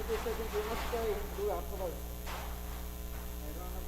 said you must do afterwards. I don't know.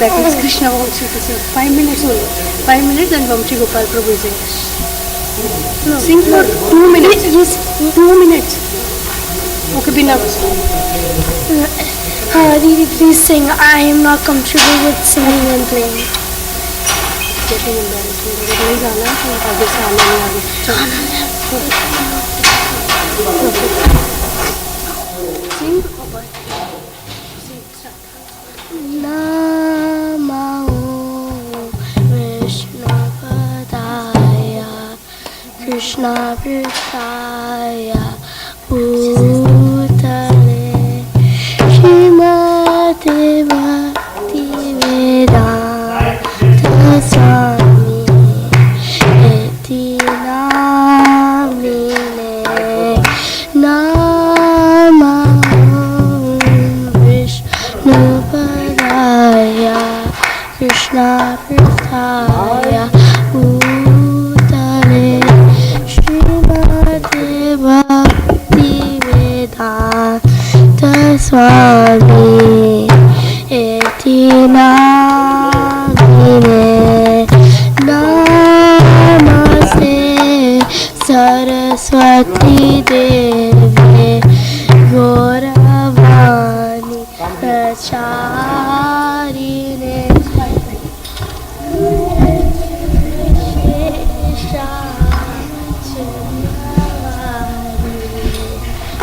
That is Krishna wants you to sing 5 minutes only. 5 minutes and Vamshi Gopal Prabhu is here. No. Sing for 2 minutes. Yes, 2 minutes. Okay, Bina. Didi, please sing. I am not comfortable with singing and playing. Getting embarrassed. नहीं जाना है तो आगे से आना नहीं आगे. Sing. Namo Vishnu Padaya Krishna Prithaya Bhutale Srimati Bhakti Vedanta Swami Eti Namine Namo Vishnu Krishna Prithaya Bhutale Srimati Bhakti Vedanta Swami Eti Namine Namaste Saraswati Devi Gauravani Pracharine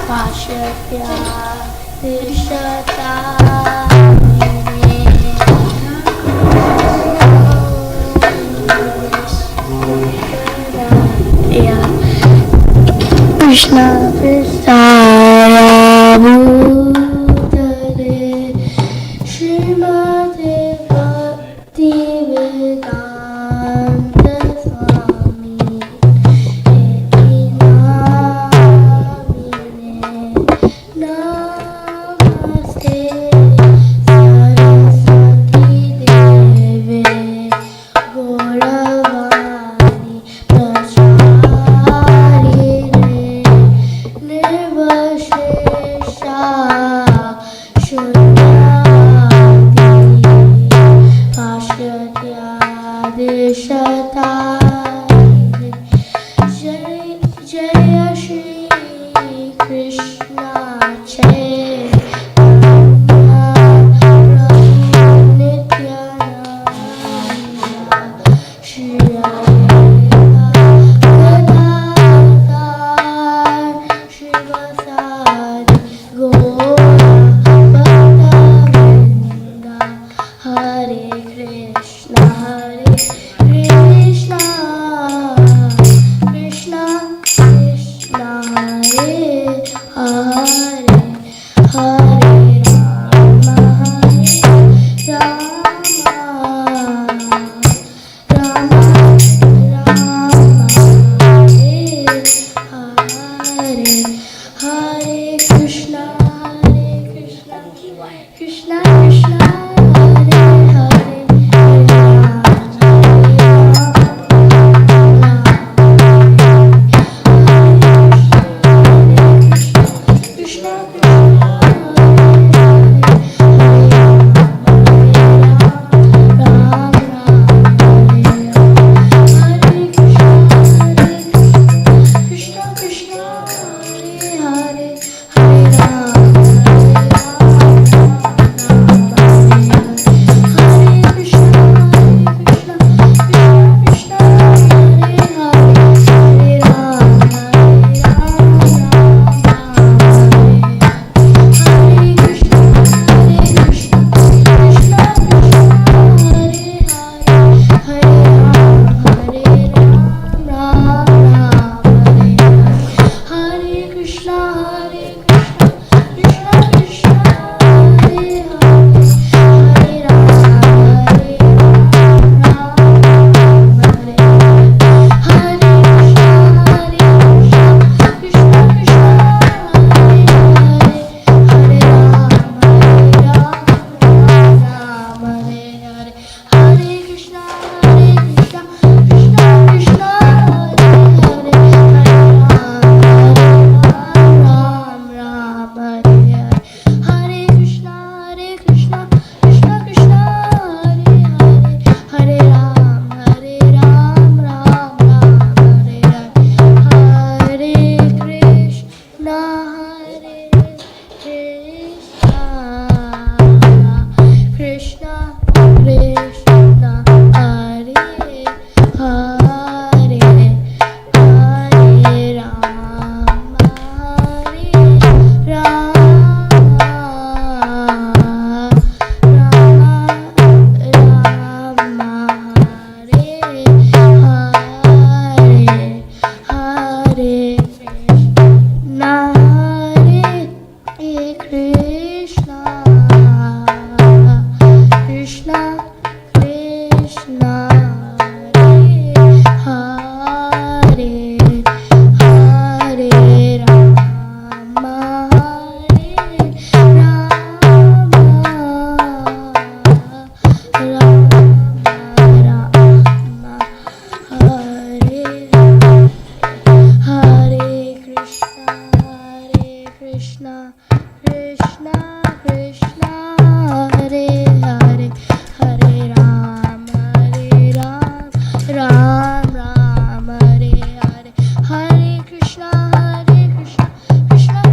Pashatya Dishata Krishna Prithaya Bhutale Srimati Bhakti Vedanta Swami Eti Namine Namaste Saraswati Devi Gauravani Pracharine Nirvashesha Shunyadi Pashatya Deshatari Jaya Shri Krishna Chaitanya Prabhu Nityananda Shri Gadadhar Srivasadi Gaura Bhakta Hare Krishna Krishna Krishna Krishna Hare Hare Hare Rama Rama Hare Hare Krishna Krishna Krishna Hare Hare Krishna Krishna Krishna, Krishna Krishna, Hare Hare, Hare Rama, Rama Rama, Hare Hare Krishna, Krishna Krishna, Hare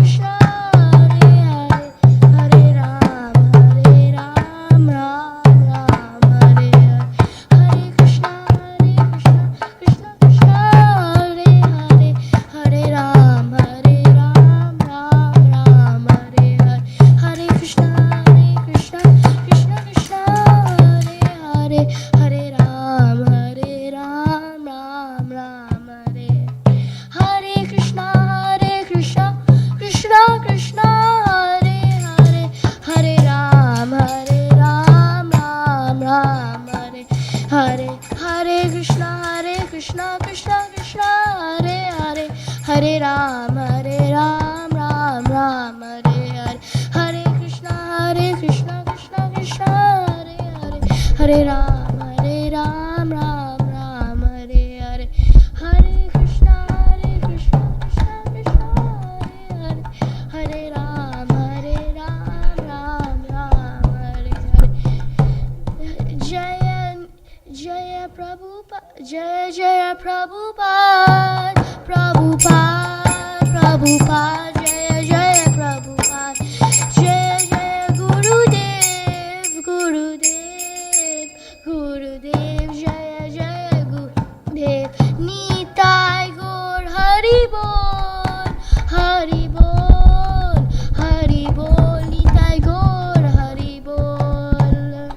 Hare, Hare Ram, Ram Ram, Hare Hare, Hare Krishna, Krishna Krishna, Hare Hare, Hare Ram, Ram Ram, Hare Hare, Hare Krishna, Krishna Krishna, Hare Hare, Hare Ram, Ram Ram, Hare Hare, Hare Krishna, Krishna Krishna, Hare Hare, Hare Ram, Ram Ram, Hare Hare Krishna, Krishna Krishna, Hare Hare, Hare Ram, Ram Ram, Hare Hare, Hare Krishna, Krishna Krishna, Hare Hare, Hare Ram, Ram Ram, Hare Hare, Hare Krishna, Krishna Krishna, Hare Hare, Hare Ram, Ram Ram, Hare Hare, Hare Krishna, Krishna Krishna, Hare Hare, Hare Ram, Ram Ram, Hare Hare. Jaya Prabhupada, Jaya Prabhupada, Prabhupada, Jaya Prabhupada, Jaya Gurudev, Gurudev, Jaya Gurudev, Nitai Gaur, Hari Bol, Hari Bol, Hari Bol, Nitai Gaur, Hari Bol.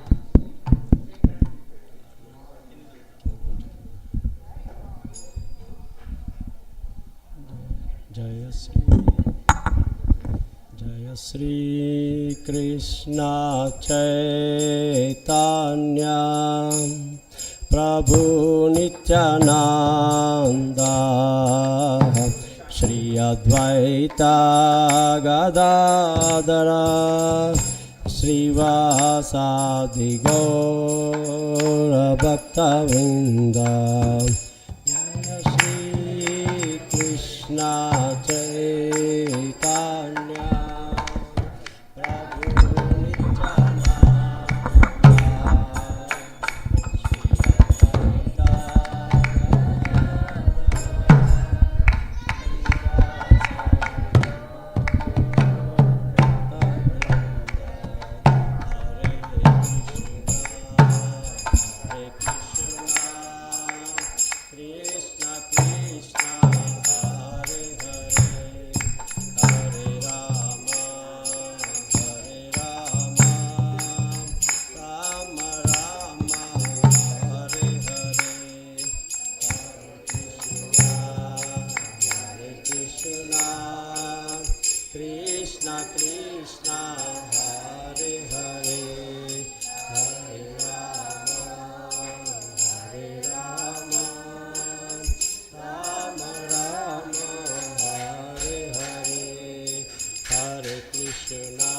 Jaya Sri Krishna Chaitanya Prabhu Nityananda Shri Advaita Gadadara Srivasadi Gaura Bhaktavinda Jaya Shri Krishna Chaitanya Prabhu Nityananda Krishna Krishna, Hare Hare, Hare Rama, Hare Rama, Rama Rama, Hare Hare, Hare Krishna,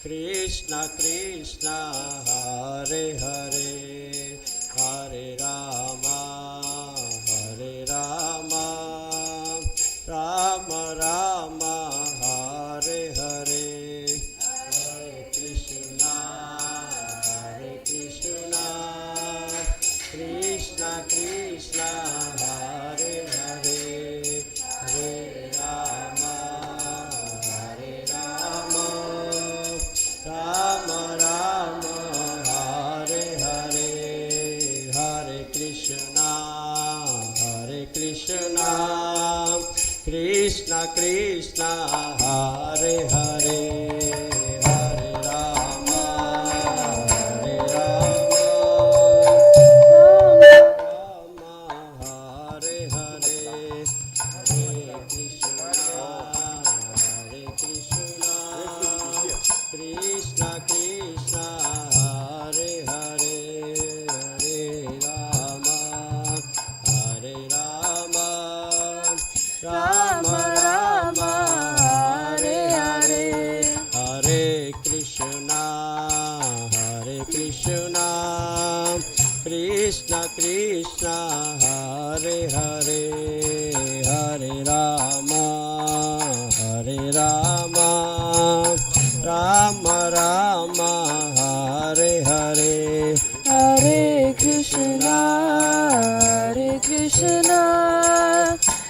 Krishna Krishna, Hare Hare, Hare Rama, Hare Rama, Rama Rama, Hare Hare, Hare Krishna, Krishna Krishna, Hare Hare, Hare Rama, Rama Rama, Hare Hare, Hare Krishna, Krishna Krishna, Hare Hare, Hare Rama, Rama Rama, Hare Hare, Hare Krishna, Krishna Krishna, Hare Hare, Hare Rama, Rama, Hare Hare, Hare Krishna. Krishna Krishna Hare Hare Hare Rama Hare Rama Rama Rama Hare Hare Hare Krishna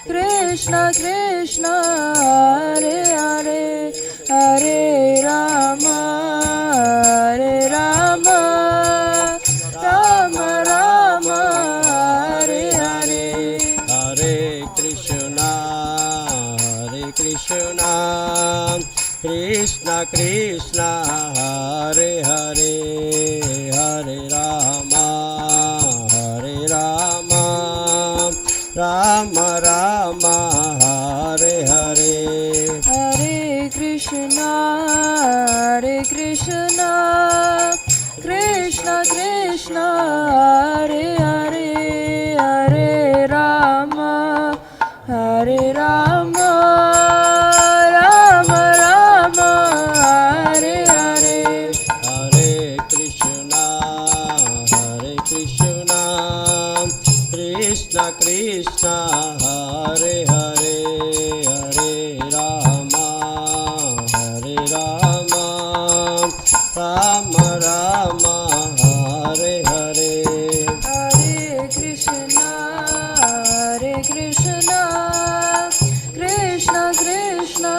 Krishna Krishna Hare Hare Hare Rama Rama Rama Hare Hare Hare Krishna Krishna Krishna Hare Hare Hare Rama Rama Rama Hare Hare Hare Krishna Krishna Krishna Hare Hare Hare Rama Rama Rama Hare Hare Hare Krishna Krishna Krishna Hare Hare Hare Rama Rama Rama Hare Hare Hare Krishna Krishna Krishna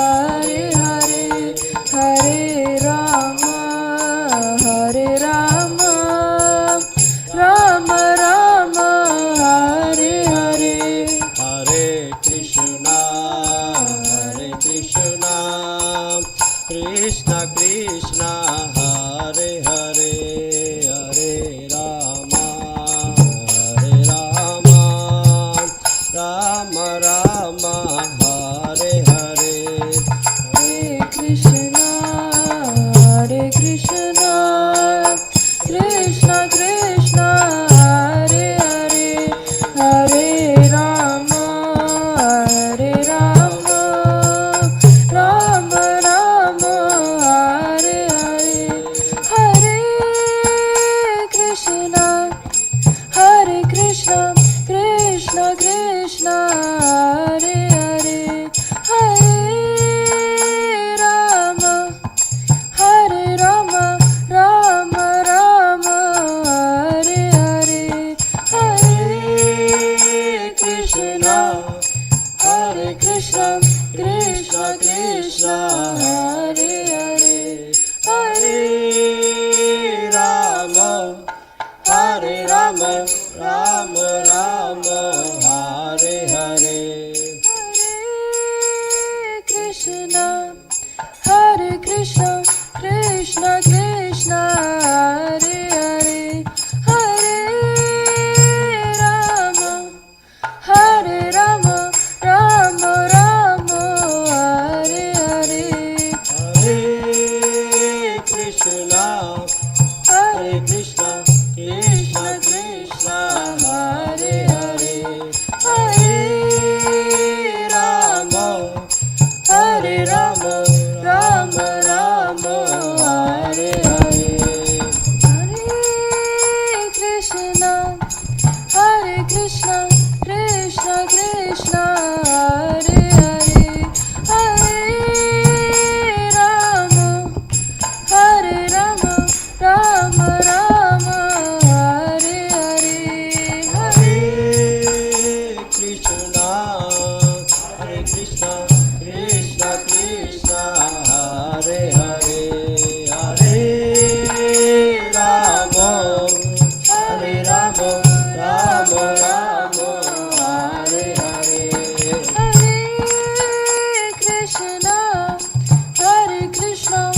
Hare Hare Hare Rama Rama Hare Hare Hare Krishna Krishna Krishna Hare Hare Hare Rama Rama Rama Hare Hare Hare Krishna Krishna Krishna Hare Hare Hare Rama Rama Hare Hare Hare Krishna Krishna Krishna Hare Hare Hare Rama Rama Hare Hare Hare Krishna Krishna Hare Hare Hare Rama Rama Hare Hare Krishna Krishna Hare Hare Hare Rama Rama Hare Hare Hare Krishna Krishna Hare Hare Hare Rama Rama Hare Hare Hare Krishna Krishna Hare Hare Hare Rama Rama Hare Hare Hare Krishna Krishna Hare Hare Hare Rama Rama Hare Hare Hare Krishna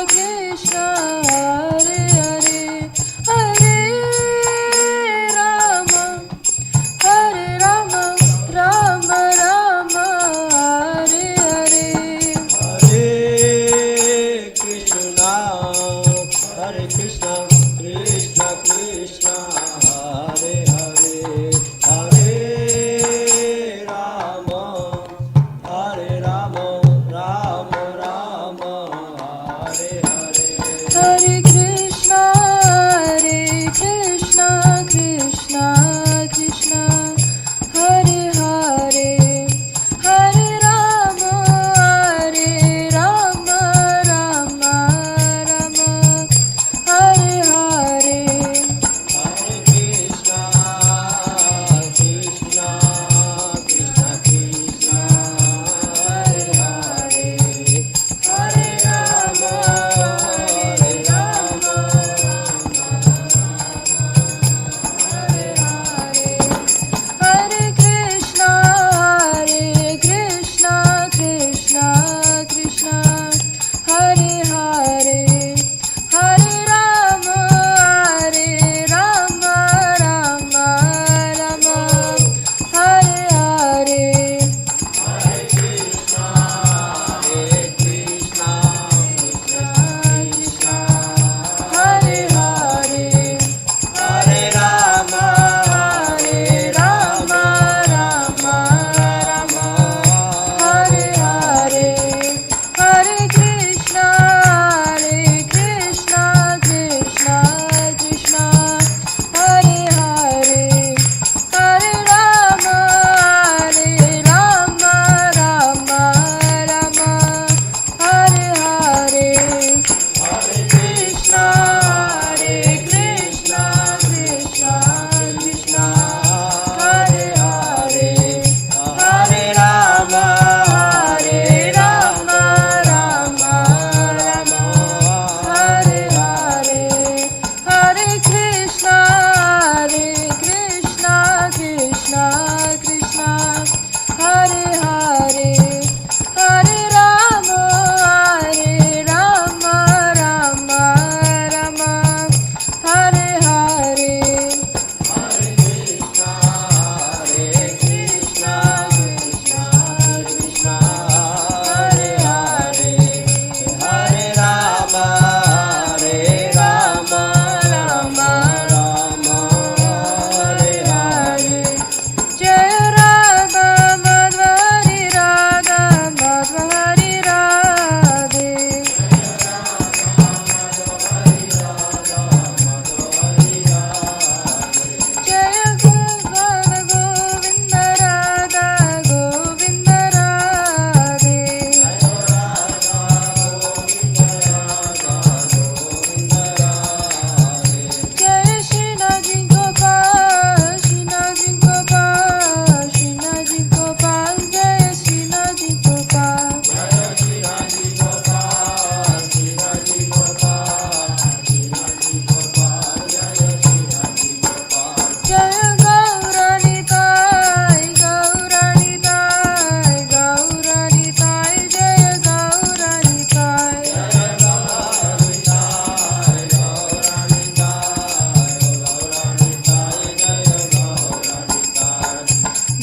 Krishna Hare Hare Hare Rama Rama Hare Hare Hare Krishna Krishna Hare Hare Hare Rama Hare Krishna, Krishna Krishna, Hare Hare, Hare Rama, Rama Rama, Hare Hare. Hare Krishna, Krishna Krishna Krishna, Hare Hare, Hare Rama, Hare Krishna, Krishna Krishna Krishna, Hare Hare, Hare Rama, Rama Rama, Hare Hare. Hare Krishna, Krishna Krishna, Hare Hare, Hare Rama, Rama Rama, Hare Hare, Hare Krishna, Krishna Krishna Krishna, Hare Hare, Hare Rama, Rama Rama, Hare Hare. Hare Krishna, Krishna, Krishna Krishna, Hare Hare, Hare Rama, Rama Rama, Hare Hare, Hare Krishna, Krishna Krishna Krishna, Hare Hare, Hare Rama, Rama Rama, Hare Hare. Hare Krishna, Krishna Krishna Krishna, Hare Hare, Hare Rama, Rama Rama, Hare Hare. Jai Radha Madhvari Radha Madhvari Radhe. Jaya Govinda Govinda Radha Govinda Radhe. Jaya Shinaji Gopal, Shinaji Gopal, Shinaji Gopal, Jaya Shinaji Gopal. Jaya Gaurani Tai, Gaurani Tai, Gaurani Tai, Jaya Gaurani Tai.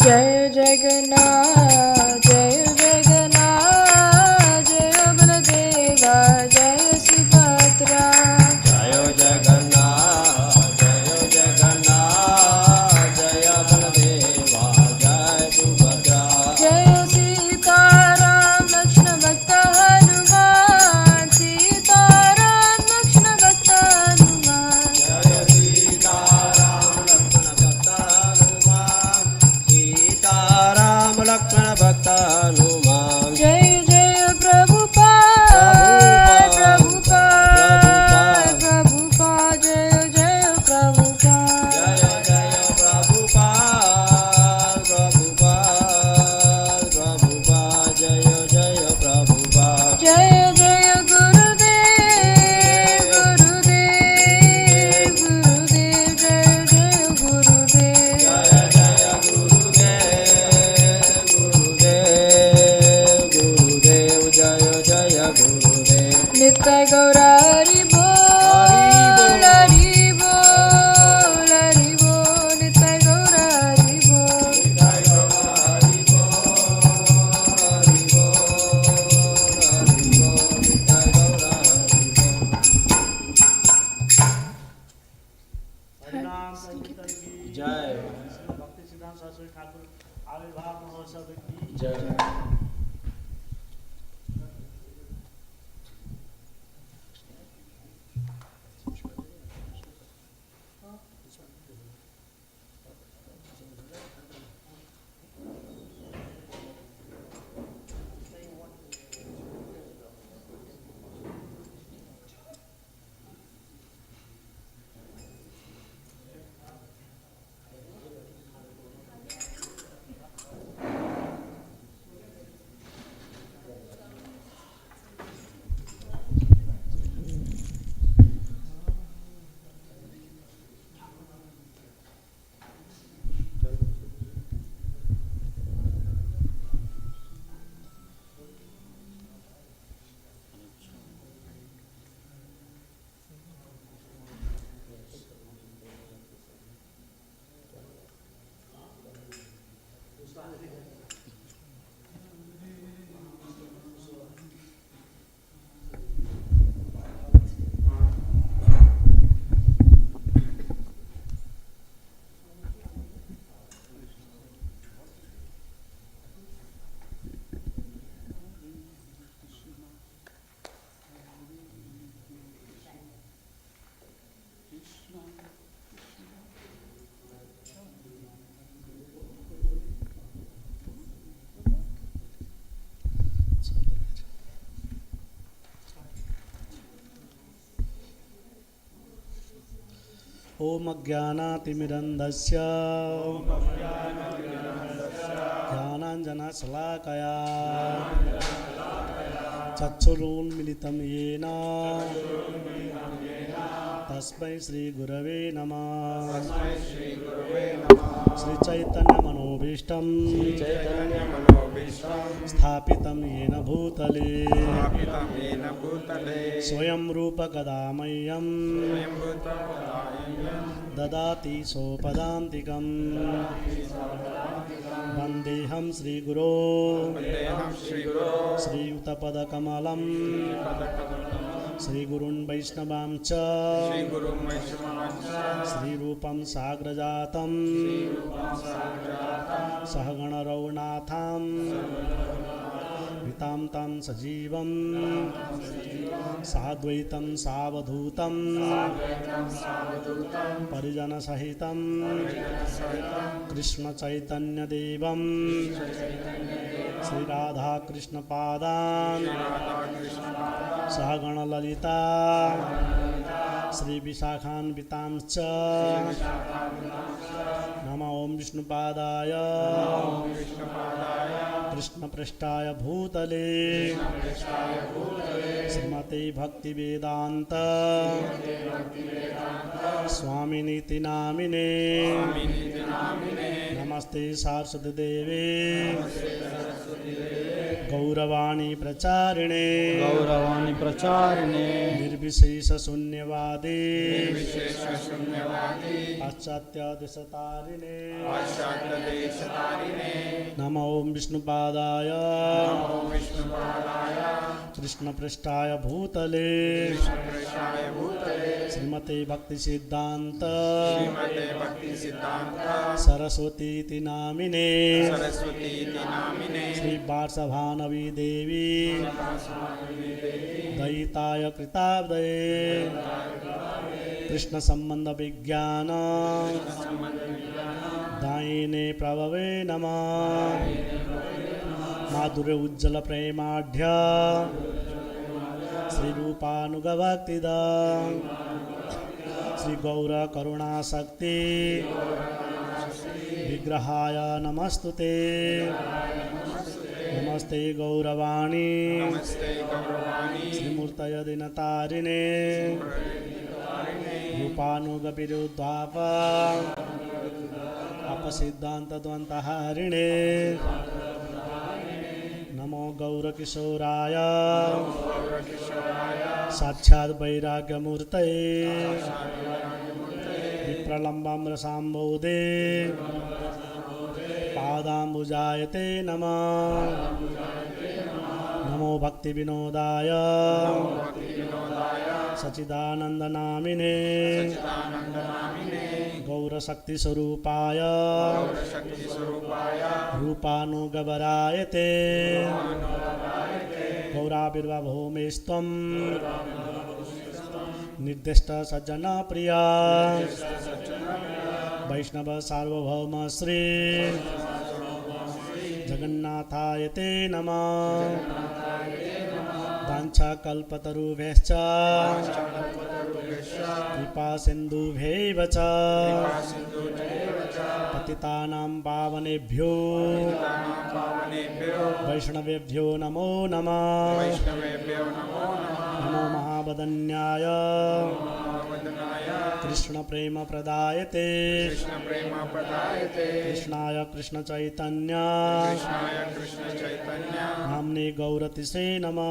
Jaya Jagannath, Jaya Jagannath, Jaya Baladeva, Jaya Subhadra. Jayo Jagannath, Jayo Jagannath, Jaya Baladeva, Jaya Subhadra. Jaya Sita Ram Lakshmana Bhakta Hanuman, Sita Ram Lakshmana Bhakta Hanuman. Jaya Sita Ram Lakshmana Bhakta Hanuman, Sita Ram Lakshmana Bhakta Hanuman. Jaya Jaya Prabhupada, Prabhupada, Prabhupada, Jaya Jaya Prabhupada. Jaya Jaya Prabhupada, Prabhupada, Prabhupada, Jaya Jaya Prabhupada. Jaya Jaya Gurudev, Gurudev, Gurudev, Jaya Jaya Gurudev. Jaya Jaya Gurudev, Gurudev, Gurudev, Jaya Jaya Gurudev. Nitya Gaura Hari Bol, Hari Bol, Hari Bol, Nitya Gaura Hari Bol. जय भक्तिसिद्धांत सरस्वती ठाकुर आविर्भाव महोत्सव की जय ॐ अज्ञानातिमिरन्धस्य ज्ञानाञ्जनशलाकया चक्षुरुन्मिलितं येन तस्मै श्रीगुरवे नमः। श्रीचैतन्यमनोभीष्टं स्थापितं येन भूतले स्वयं रूपकदा मह्यं ददाति सोपदान्तिकं। वन्देऽहं श्रीगुरो श्रीयुतपदकमलं श्रीगुरुन् वैष्णवां च श्रीरूपं साग्रजातं सहगणरघुनाथां वितां तं सजीवं साद्वैतं सावधूतं परिजनसहितं कृष्णचैतन्यदेवं श्रीराधाकृष्णपादान् सहगणललिता श्रीविशाखान्वितांश्च नमः। ॐ विष्णुपादाय कृष्णपृष्ठाय भूतले श्रीमते भक्तिवेदान्त स्वामिनीति नामिने नमस्ते सरस्वती देवे गौरवाणी प्रचारिणे निर्विशेष शून्यवादी पाश्चात्य देशतारिणे नमः। ॐ विष्णुपादाय कृष्णपृष्ठाय भूतले श्रीमते भक्तिसिद्धान्त सरस्वती नामिने श्री वार्षभानवी देवी दयिताय कृताब्दये कृष्ण संबंध विज्ञान दायिने प्रभवे नमः। माधुर्य उज्ज्वल प्रेमाढ्य श्री रूपानुगभक्तिद श्री गौर करुणाशक्ति विग्रहाय नमस्तुते। नमस्ते गौरवाणी श्रीमूर्तय दिनतारिणे रूपानुगपिरुद्धाप अपसिद्धान्तद्वन्तहारिणे नमो गौरकिशोराय साक्षात् वैराग्यमूर्तये विप्रलम्बं रसाम्बोधे पादाम्बुजायते नमः। नमो भक्तिविनोदाय सच्चिदानन्दनामिने गौरशक्तिस्वरूपाय रूपानुगवरायते गौराविर्भवमेस्त्वं निर्दिष्ट सज्जनप्रिया वैष्णव सार्वभौम श्री जगन्नाथायते नमः। वाञ्छाकल्पतरुभ्यश्च कृपासिन्धुभ्यैव च पतितानां पावनेभ्यो वैष्णवेभ्यो नमो नमः। नमो महावदन्याय कृष्ण प्रेम प्रदायते कृष्णाय कृष्ण चैतन्य नाम्ने गौरतिसे नमः।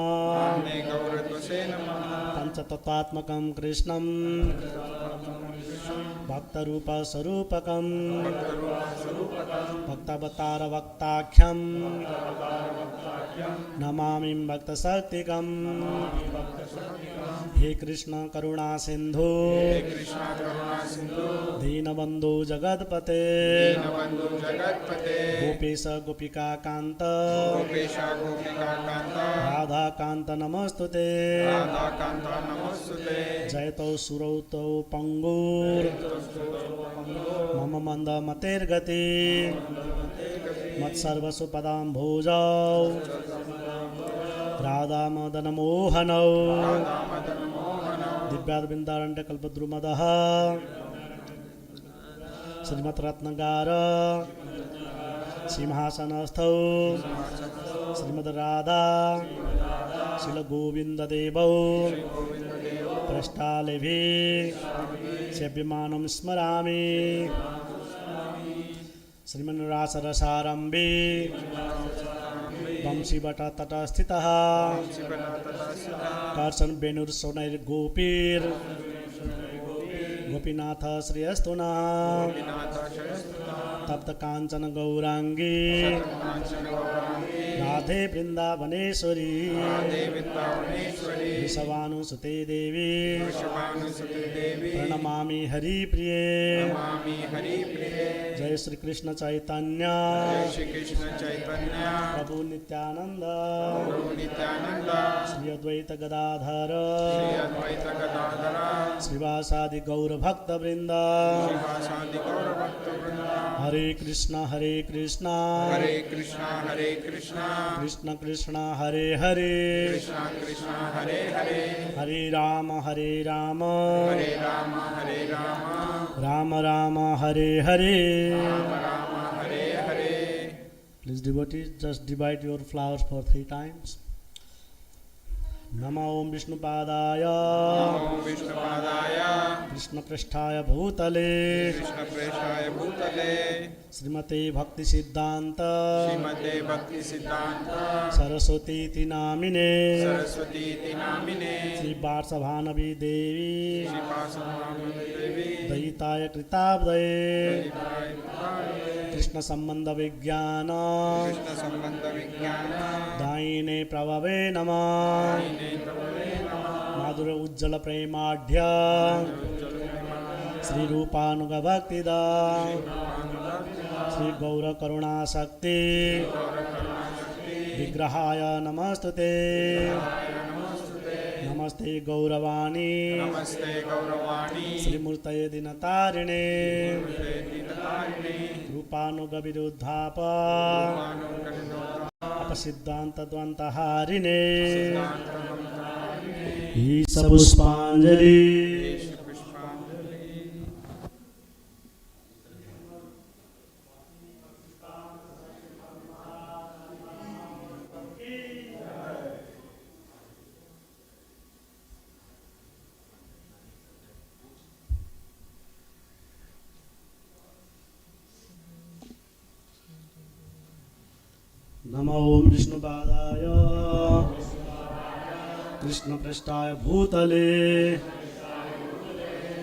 पंचतत्त्वात्मकं कृष्णं भक्तरूपस्वरूपकं भक्तावतारभक्ताख्यं नमामि भक्तशक्तिकम्। हे कृष्ण करुणा सिंधु दीनबंधु जगतपते गोपेश गोपिका कांत राधा कांत नमस्तुते। जयतो सुरौतो पंगुर मम मंद मतेर्गति मत्सर्वसु पदाम्भोजौ राधा मदन मोहनौ दिव्याद्विन्दारण्यकल्पद्रुमदः श्रीमत् रत्नगार सिंहासनस्थौ श्रीमद् राधा शिल गोविंद देवौ प्रष्टालेभि सेव्यमानं स्मरामि श्रीमन्रासरसारम्भे वंशीवट तटस्थितः कर्षन् वेणुर्सोनैर्गोपीर् गोपीनाथ श्रेयस्तु नः तप्त कांचन गौरांगी राधे वृंदावनेश्वरी वृषभानुसुते देवी प्रणमामि हरिप्रिये जय श्री कृष्ण चैतन्य प्रभु नित्यानंद श्री अद्वैत गदाधर श्रीवासादि गौर भक्त वृंद हरे कृष्णा हरे Krishna Krishna Krishna Hare Hare Hare Ram Ram Ram Hare Hare Please devotees, just divide your flowers for 3 times. नमो ओम विष्णुपादाय कृष्णपृष्ठाय भूतले श्रीमते भक्तिसिद्धान्त सरस्वती नामिने श्री वार्षभानवी देवी दयिताय कृताब्दये कृष्ण संबंध विज्ञान दायिने प्रभवे नमः माधुर उज्जवल प्रेमाढ्य श्री रूपानुग भक्तिदा श्री गौर करुणा शक्ति विग्रहाय नमस्तुते नमस्ते गौरवाणी श्रीमूर्तये दिनतारिणे रूपानुग विरुद्धाप अपसिद्धांत द्वंतहारिणे ईश पुष्पांजलि नमो ओम विष्णुपादाय कृष्णपृष्ठाय भूतले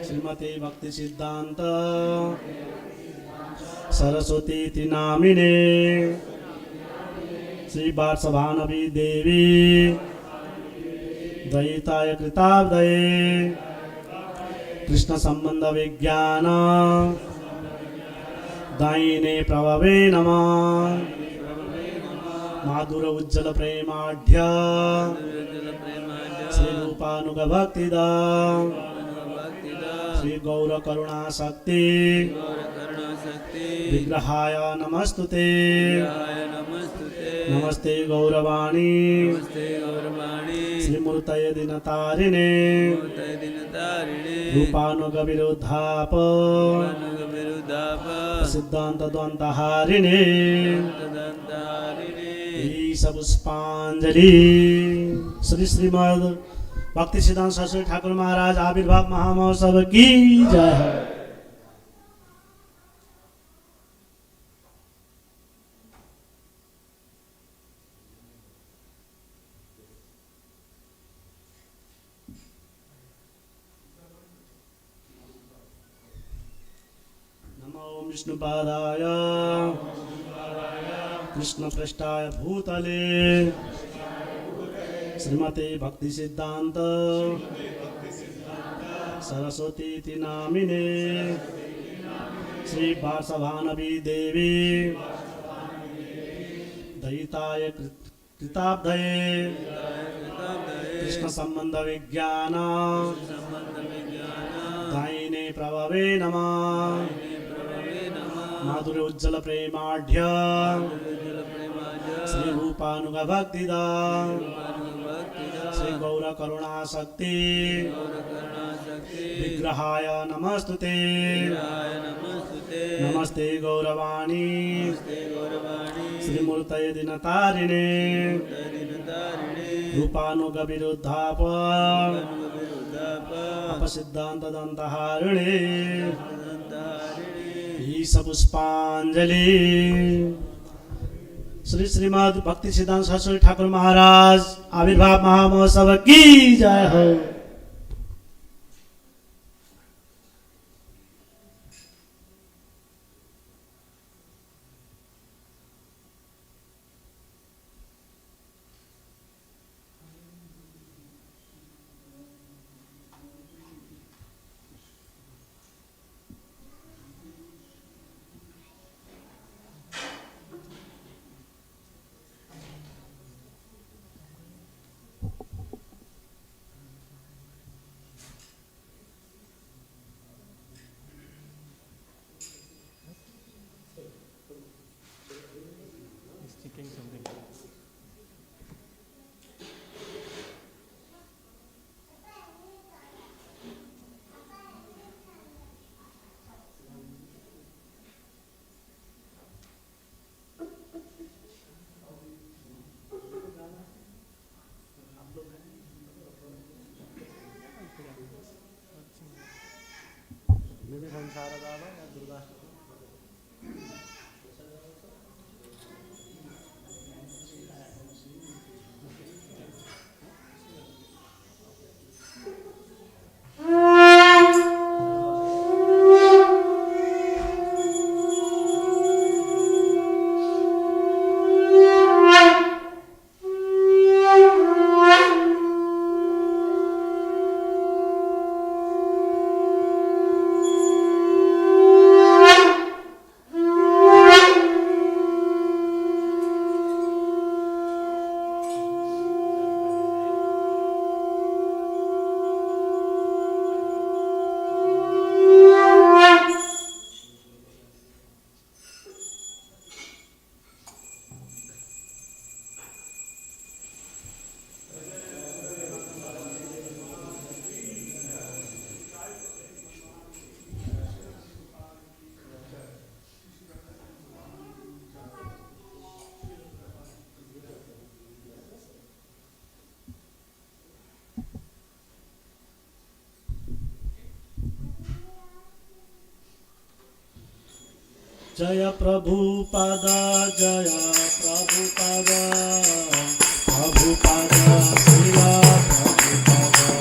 श्रीमते भक्तिसिद्धान्त सरस्वती नामिने श्री वार्षभानवी देवी दयिताय कृताब्दये कृष्ण संबंध विज्ञान दायिने प्रभवे नमः माधुर उज्जवल प्रेमाढ्य श्री रूपानुग भक्तिदा श्री गौर करुणा शक्ति विग्रहाय नमस्तुते नमस्ते गौरवाणी श्रीमूर्तये दिनतारिणे रूपानुग विरुद्धाप सिद्धांत द्वंतहारिणे पुष्पांजलि श्री श्रीमद भक्तिसिद्धांत सरस्वती ठाकुर महाराज आविर्भाव महामहोत्सव की जय। नमो विष्णुपादाय कृष्णपृष्ठाय भूतले श्रीमते भक्तिसिद्धान्त सरस्वती नामिने श्री वार्षभानवी देवी दयिताय कृताब्दये कृष्ण संबंध विज्ञान दायिने प्रभवे नमः माधुर्य उज्जवल प्रेमाढ्य Sri Rupanuga Bhaktisiddhanta Bhaktisiddhanta Sri Gaura Karuna Shakti Gaura Karuna Shakti Vigrahaya Namastute Jaya Namastute Namaste Gauravani Namaste Gauravani Sri Murtaye Dinatarine Tarinatarini Rupanuga Viruddhapa Viruddhapa Apasiddhanta Dantaharine Dantaharini Isa Puspanjali Shri Shrimad भक्ति सिद्धांत सरस्वती ठाकुर महाराज आविर्भाव महामहोत्सव की जय हो। जय प्रभुपादा जय प्रभुपादा प्रभुपादा श्रीला प्रभुपादा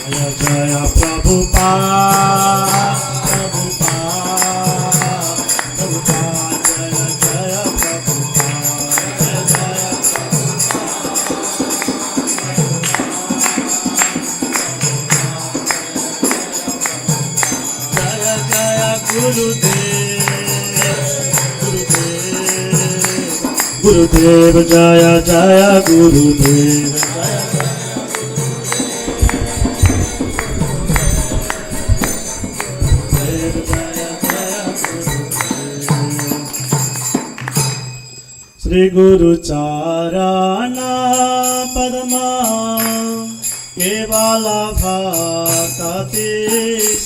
जय जय प्रभुपादा गुरुदेव जय जय गुरुदेव श्री गुरु चारणा पद्मा केवल भक्ति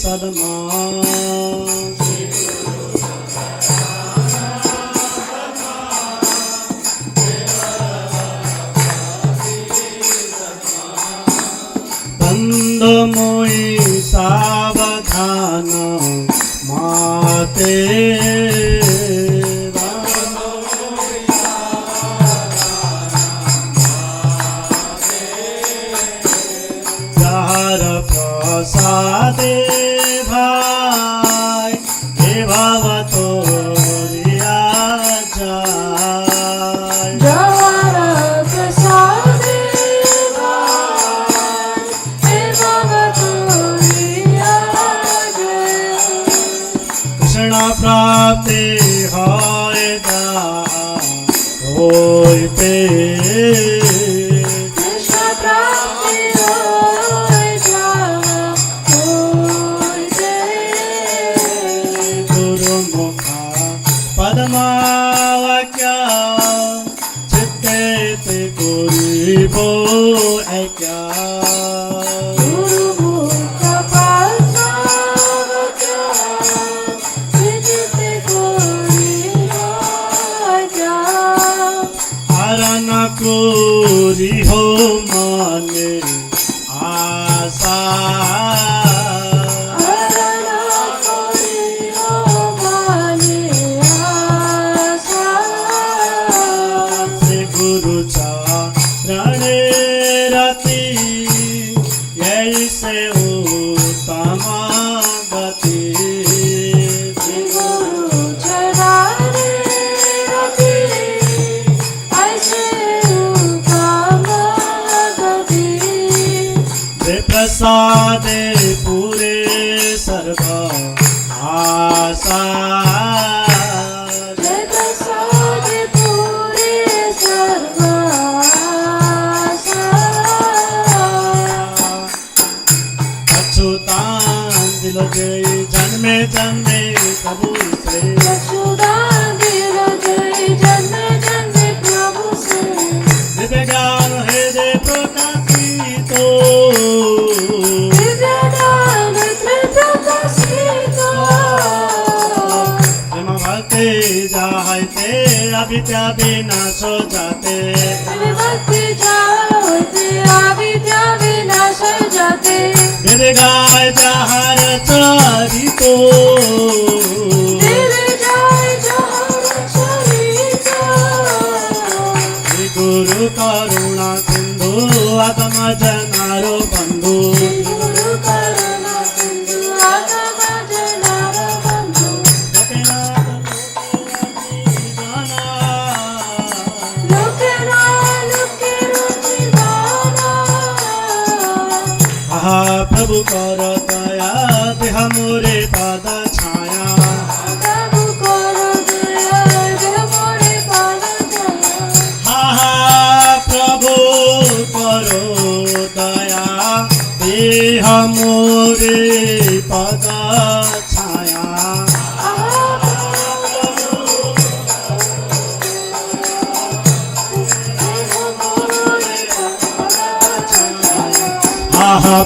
सदमा मोई सावधान माते जहर प्रसादे भाई हे भवतो रिया जाय जहर प्रसादे प्राप्ति होय दा होय पे कृष्ण प्राप्ति होय दा क्या गुरु मुख पाछावत्या विदिते कोरी राजा आरण कोरी हो माने आशा प्रसादे पूरे सर्व आशा प्रसादे पूरे सर्व आशा अच्युतान दिल जय जन्मे जन्मे प्रभु से अच्युतान दिल जय जन्मे जन्मे प्रभु से दिव्य ज्ञान हृदय प्रकाशित जाते अविद्या विनाश जाते भक्ति जाते अविद्या विनाश जाते मेरे गाय जहर चरितो मेरे गाय जहर चरितो गुरु करुणा सिंधु आत्म जनारो बंधु गुरु करुणा सिंधु आत्म जनारो बंधु प्रभु कर दया देह मोरे पद छाया प्रभु कर दया देह मोरे पद छाया प्रभु करो दया देह मोरे पद छाया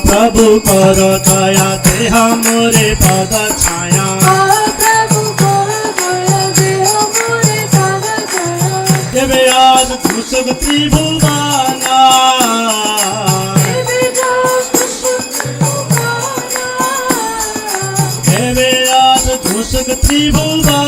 प्रभु कर दया देह मोरे पद छाया प्रभु कर दया देह मोरे पद छाया देवे आज धूसुक त्रिभुवना देवे आज धूसुक त्रिभुवना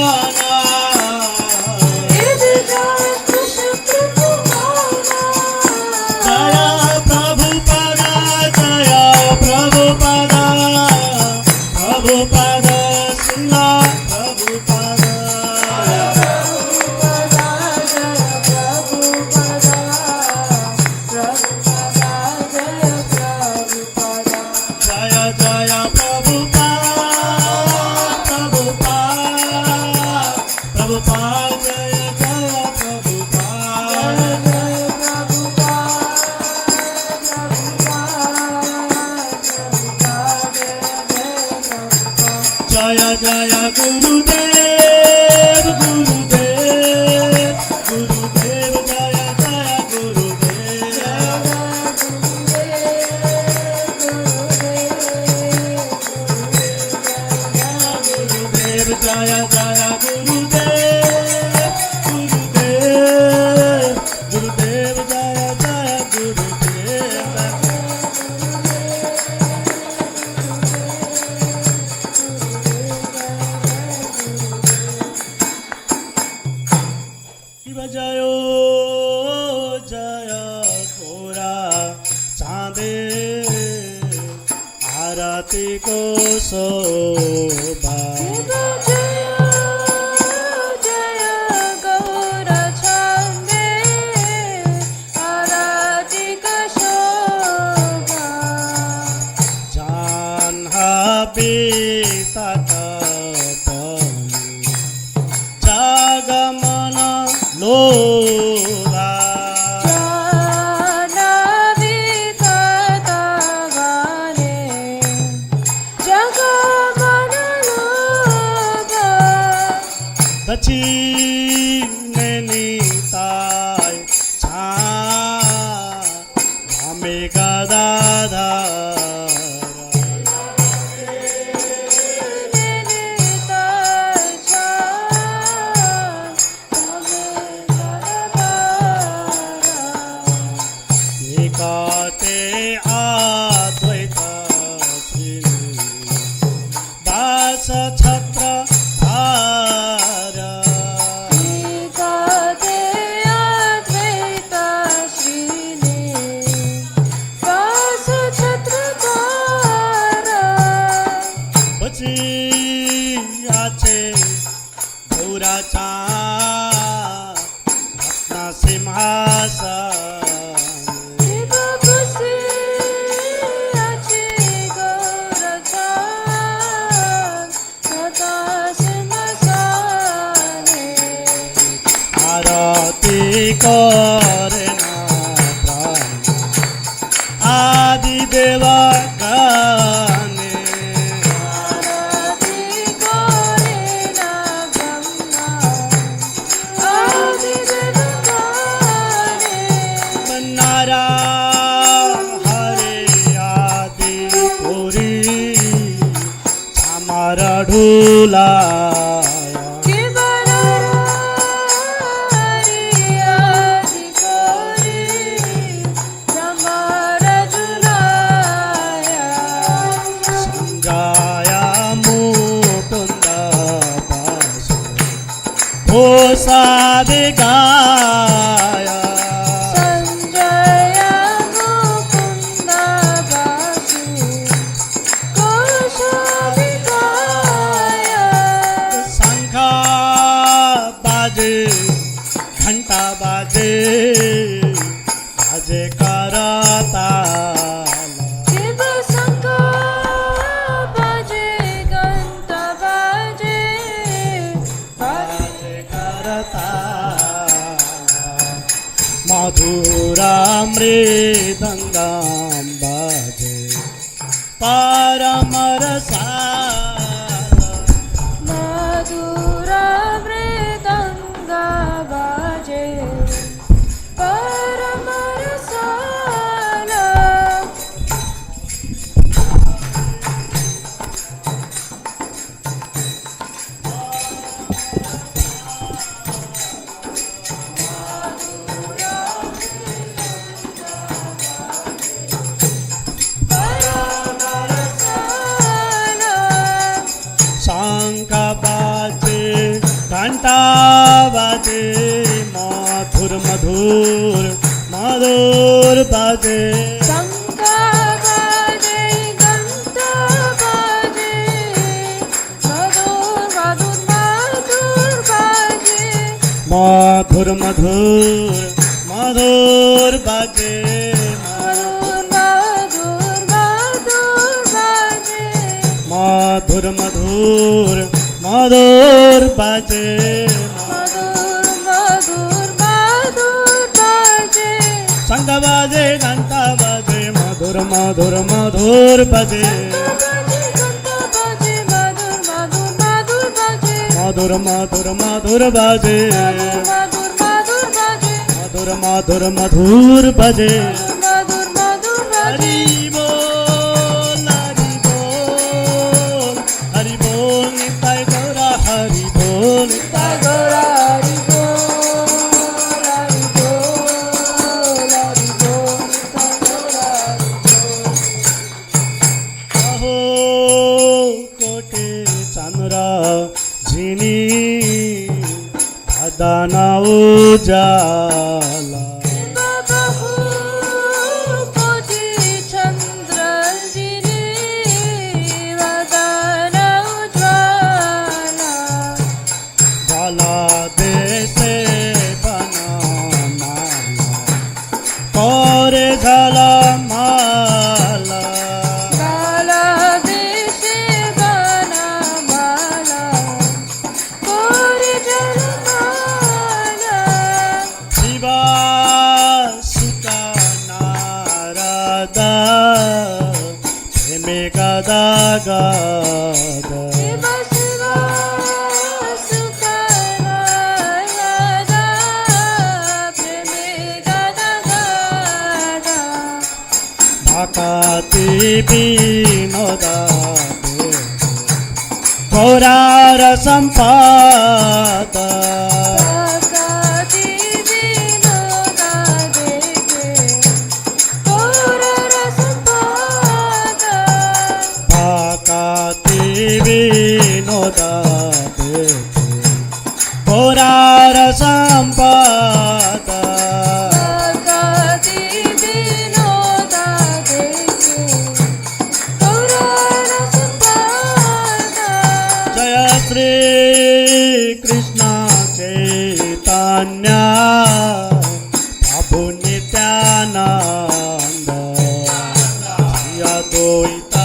गदाधर निकटे अद्वैत श्री दास छत्र करे आदि देवा गाने नारा हरे आदि पुरी हमारा ढूला साधे गाया संजय मुकुंद बासु कोशादि गाया शंखा बाजे घंटा बाजे बाजे करता शिव शंखा बाजे घंटा बाजे मधुरा मृदंगम बाजे परम रसाल मधुरा मृदंग बाजे परम रसाल शंख बाजे घंटा बाजे मधुर मधुर मधुर बाजे शंख बाजे घंटा बाजे मधुर मधुर मधुर बाजे मधुर मधुर मधुर बाजे मधुर मधुर मधुर बाजे मधुर मधुर बाजे मधुर मधुर मधुर बाजे शंख बाजे घंटा बाजे मधुर मधुर मधुर बाजे मधुर मधुर मधुर बाजे मधुर मधुर मधुर बाजे मधुर मधुर बाजे हरि बोल हरि बोल निताय गौरा हरि बोल निताय गौरा हरि बोल हरि बोल हरि बोल निताय गौरा हरि बोल अहो कोटे चांदरा झिनी दाना उजाला बहु कोटि चंद्र जिनी वदन उज्ज्वला ज्वाला देशे बना माला करे झाला माला माला देशे बना माला कोरे जलमाला शिवा सुता नारदा प्रेमे गदा गदा शिव शिव सुखनायदा प्रेमे गदा गदा विनोदा गौरार संपादा भक्ति विनोदा देखे गौरार संपादा भक्ति विनोदा गौरार संपादा भक्ति विनोदा देखे गौरार संपादा जय श्री कृष्ण चैतन्य प्रभु नित्यानंद श्री अद्वैत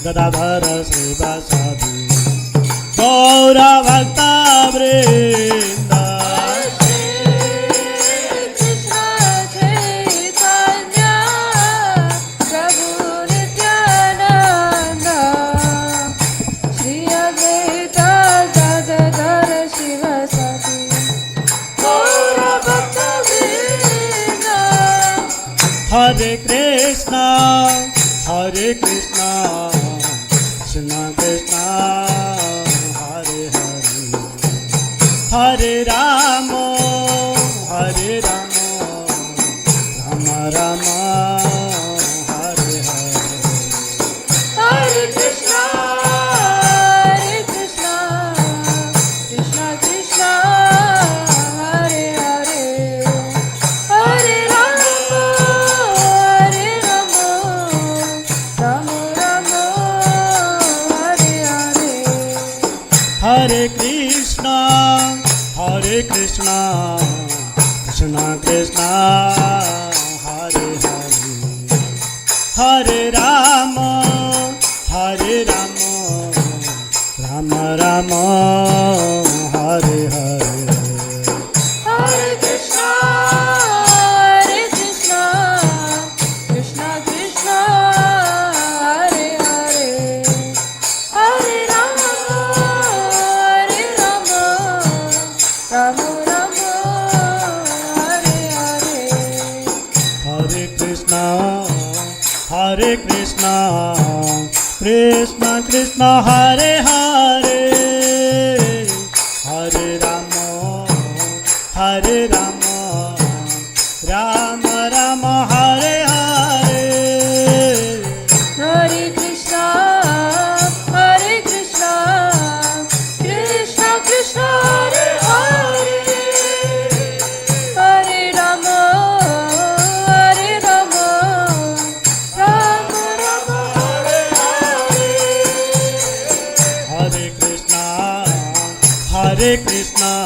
गदाधर श्रीवासादि गौर भक्त वृंद कृष्ण चैतन्य प्रभु नित्यानंद श्री अद्वैत गदाधर शिवसति गौर भक्तवृंद हरे Krishna Krishna Krishna Hare Hare Hare Ram Ram Ram Hare Hare Hare Krishna, Krishna Krishna, Hare Hare, Hare Rama, Rama Rama, Hare Hare. हरे Krishna Krishna Krishna Hare Hare Hare Ram Ram Ram Hare Hare Hare Krishna, Krishna Krishna, Hare Hare, Hare Rama, Rama Rama, Hare Hare. हरे Krishna Krishna Krishna Hare Hare Hare Ram Ram Ram Hare Hare Hare Krishna, Krishna Krishna, Hare Hare, Hare Rama, Rama Rama, Hare Hare. हरे Krishna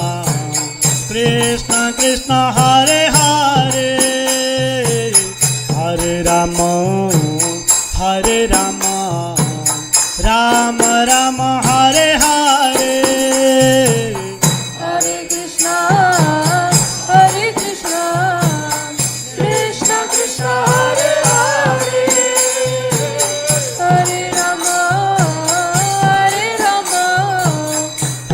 Krishna Hare Hare Hare Ram Ram Ram Hare Hare Hare Krishna, Krishna Krishna, Hare Hare, Hare Rama,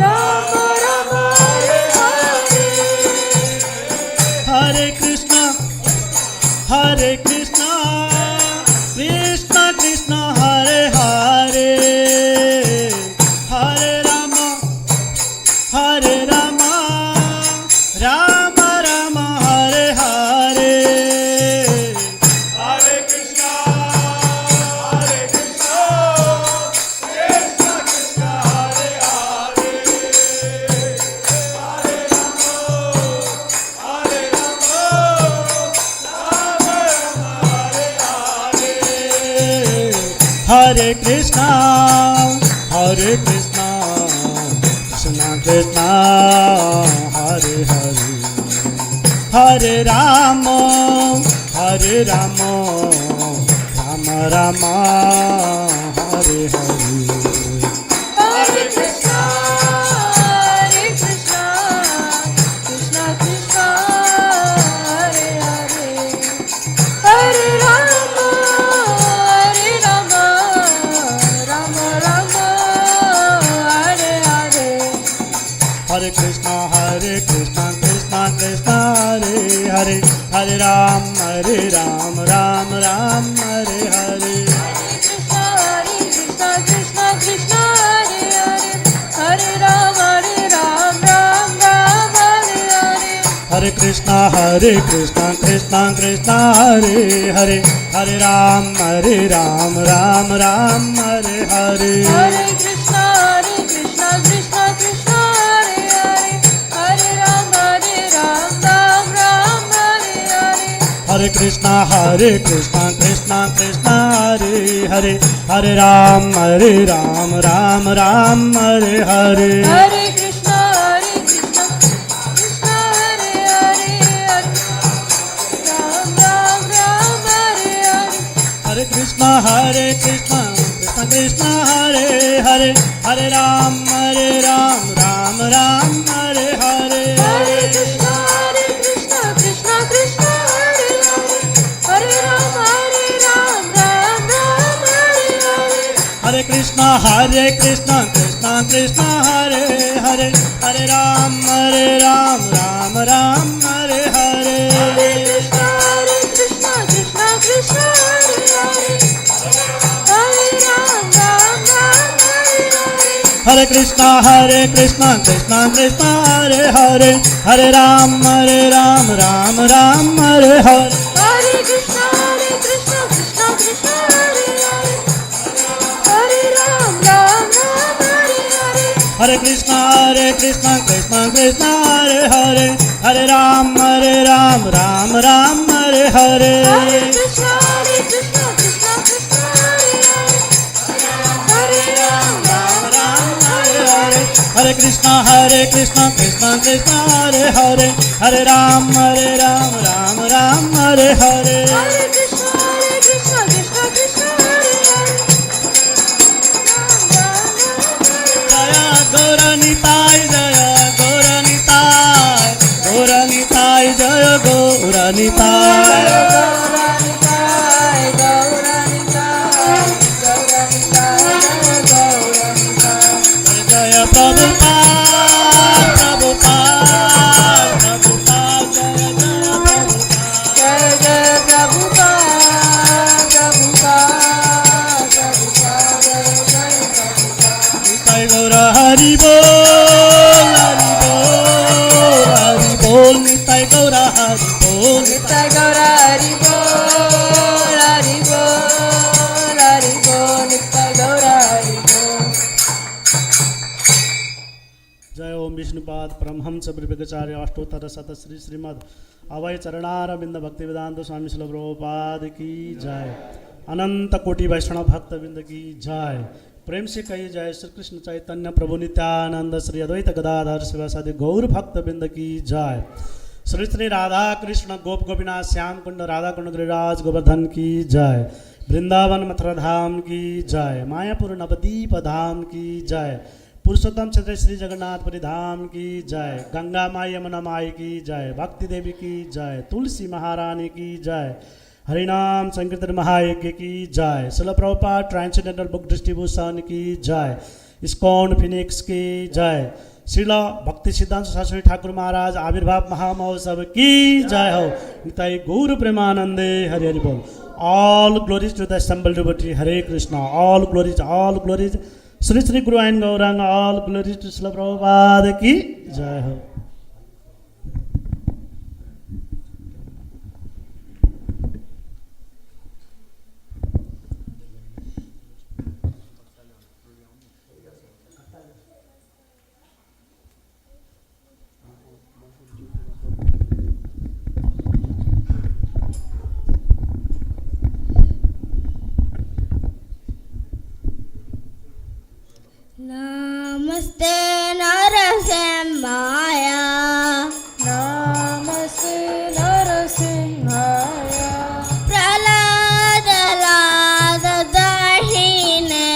Rama Rama, Hare Hare. हरे Krishna Krishna Hare Hare Hare Ram Ram Ram Hare Hare Hare Krishna Krishna Hare Hare Hare Krishna Krishna Krishna Hare Hare Hare Ram Ram Ram Hare Hare Hare Krishna, Krishna Krishna, Hare Hare, Hare Rama, Rama Rama, Hare Hare. हरे Krishna Krishna Krishna Hare Hare Hare Ram Ram Hare Hare Hare Krishna Krishna Krishna Hare Hare Hare Ram Ram Ram Hare Hare Hare Krishna Krishna Krishna Hare Hare Hare Ram Ram Ram Hare Hare Hare Krishna Krishna Krishna Hare Hare Hare Ram Ram Ram Hare Hare Hare Krishna Krishna Krishna Hare Hare Hare Ram Ram Hare Hare Hare Krishna Krishna Krishna Hare Hare Hare Ram Ram Ram Hare Hare Hare Krishna Krishna Krishna Hare Hare Hare Ram Ram Hare Hare Hare Krishna Krishna Krishna Hare Hare Hare Ram Ram Hare Hare Hare Krishna Krishna Krishna Hare Hare Hare Ram Ram Hare Hare Hare Krishna Krishna Krishna Hare Hare Hare Ram Ram Hare Hare Hare Krishna Krishna Krishna Hare Hare Hare Ram Ram Hare Hare Hare Krishna Krishna Krishna Hare Hare Hare Ram Ram Hare Hare Hare Krishna Krishna Krishna Hare Hare Hare Ram Ram Hare Hare Hare Krishna Krishna Krishna Hare Hare Hare Ram Ram Hare Hare Hare Krishna Krishna Krishna Hare Hare Jaya Gauranitai Jaya Gauranitai Gauranitai Jaya Gauranitai Jaya Prabhupada Prabhupada Prabhupada Jaya Jaya Prabhupada Nitai Gaura Hari Bol Hari Bol Hari Bol Nitai Gaura Hari Bol जय ओम विष्णुपाद परमहंस परिव्राजकाचार्य अष्टोत्तर शत श्री श्रीमद अभय चरणारविंद भक्तिवेदांत स्वामी श्रील प्रभुपाद की जय अनंत कोटि वैष्णव भक्त बिंद की जय प्रेम से कही जय श्री कृष्ण चैतन्य प्रभु नित्यानंद श्री अद्वैत गदाधर शिवासादि गौर भक्त बिंद की जय श्री श्री राधा कृष्ण गोप गोपीनाथ श्याम कुंड राधा कुंड गिरिराज गोवर्धन की जय वृंदावन मथुरा धाम की जय मायापुर नवदीप धाम की जय पुरुषोत्तम क्षेत्र श्री जगन्नाथपुरी धाम की जय गंगा माई यमुना माई की जय भक्ति देवी की जय तुलसी महारानी की जय हरिनाम संकीर्तन महायज्ञ की जय Srila Prabhupada transcendental book distribution की जय इस्कॉन फिनिक्स की जय श्रील भक्तिसिद्धांत सरस्वती ठाकुर महाराज आविर्भाव महामहोत्सव की जय हो निताई गौर प्रेमानंदे हरि हरि बोल all glories to the assembled devotee Hare Krishna all glories Shri Shri Guru and Gauranga all glories to Srila Prabhupada की जय हो Namaste Narasimhaya. Namaste Narasimhaya. Prahlada Lada Dahine.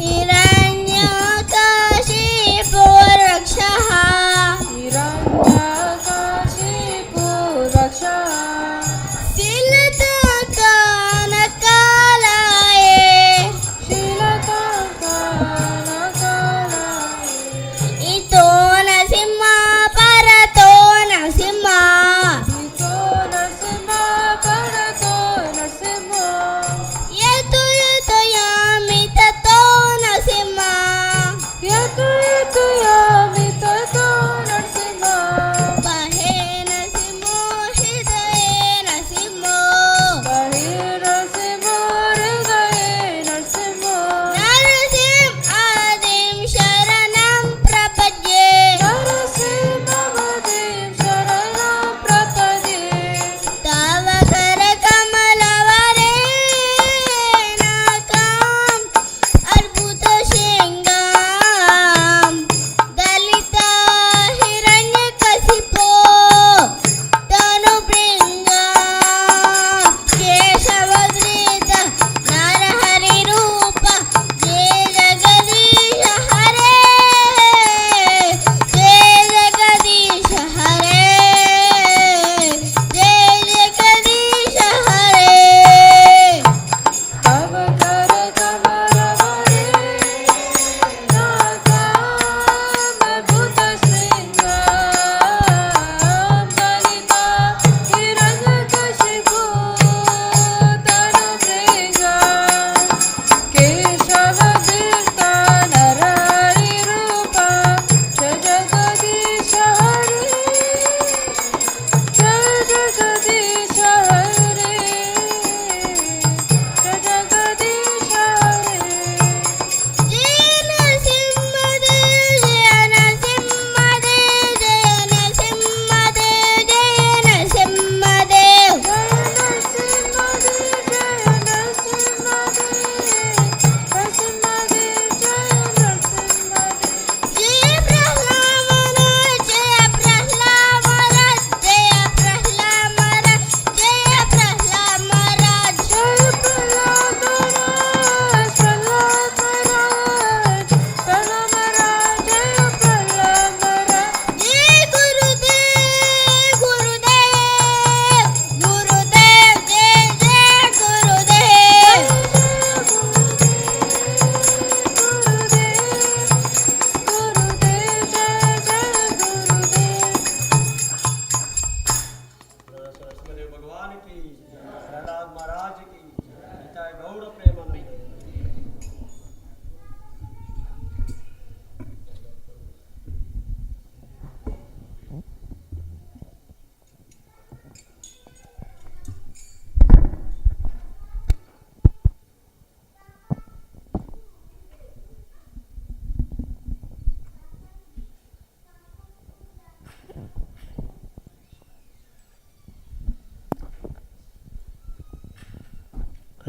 Hiranyakashipu Rakshaha. Silata Kanakalaye. Hare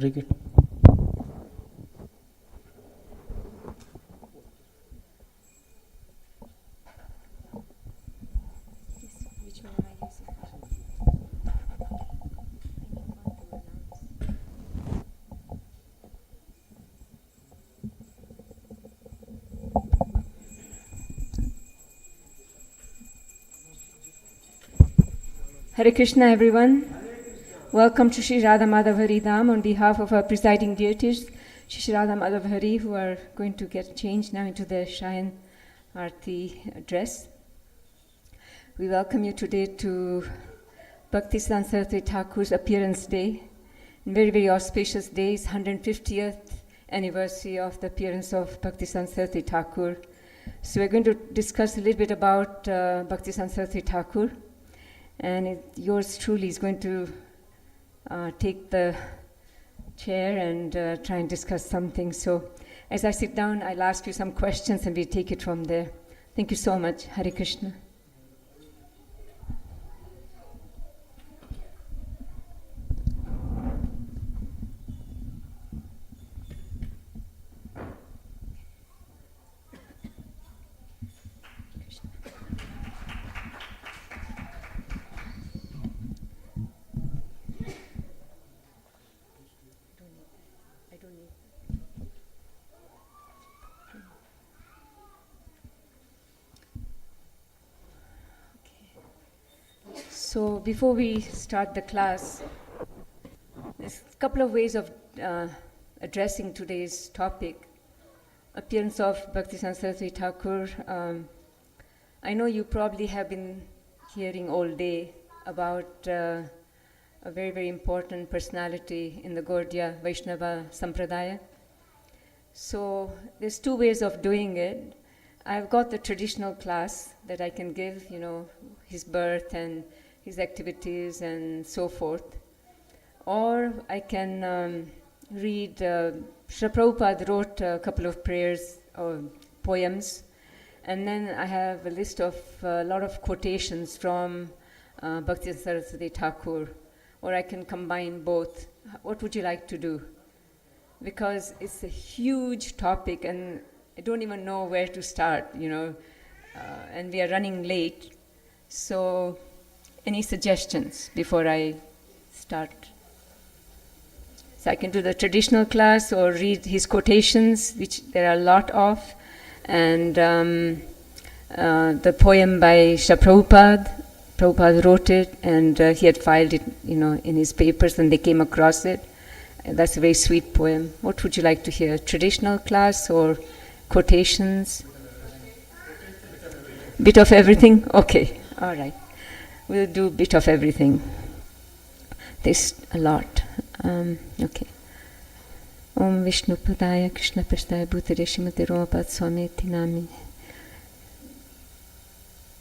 Krishna. Hare Krishna, everyone. Welcome to Shri Radha Madhav Hari Dham on behalf of our presiding deities, Shri Radha Madhav Hari, who are going to get changed now into the Shayan Arti dress. We welcome you today to Bhaktisiddhanta Saraswati Thakur's appearance day. Very, very auspicious day. It's 150th anniversary of the appearance of Bhaktisiddhanta Saraswati Thakur. So we're going to discuss a little bit about Bhaktisiddhanta Saraswati Thakur. And yours truly is going to take the chair and try and discuss something. So as I sit down, I'll ask you some questions and we take it from there. Thank you so much. Hare Krishna. So before we start the class, there's a couple of ways of addressing today's topic, appearance of Bhaktisiddhanta Saraswati Thakur. I know you probably have been hearing all day about a very, very important personality in the Gaudiya Vaishnava Sampradaya. So there's two ways of doing it. I've got the traditional class that I can give, his birth and his activities and so forth. Or I can read, Srila Prabhupada wrote a couple of prayers or poems, and then I have a list of a lot of quotations from Bhaktisiddhanta Saraswati Thakur, or I can combine both. What would you like to do? Because it's a huge topic and I don't even know where to start, and we are running late. So any suggestions before I start? So I can do the traditional class or read his quotations, which there are a lot of, and the poem by Srila Prabhupada. Prabhupada wrote it, and he had filed it, in his papers, and they came across it. And that's a very sweet poem. What would you like to hear? Traditional class or quotations? Bit of everything? Okay, all right. We'll do a bit of everything. There's a lot. Okay. Om Vishnu Padaya Krishna Prasthaya Bhutare Shrimate Romapad Swami Tinami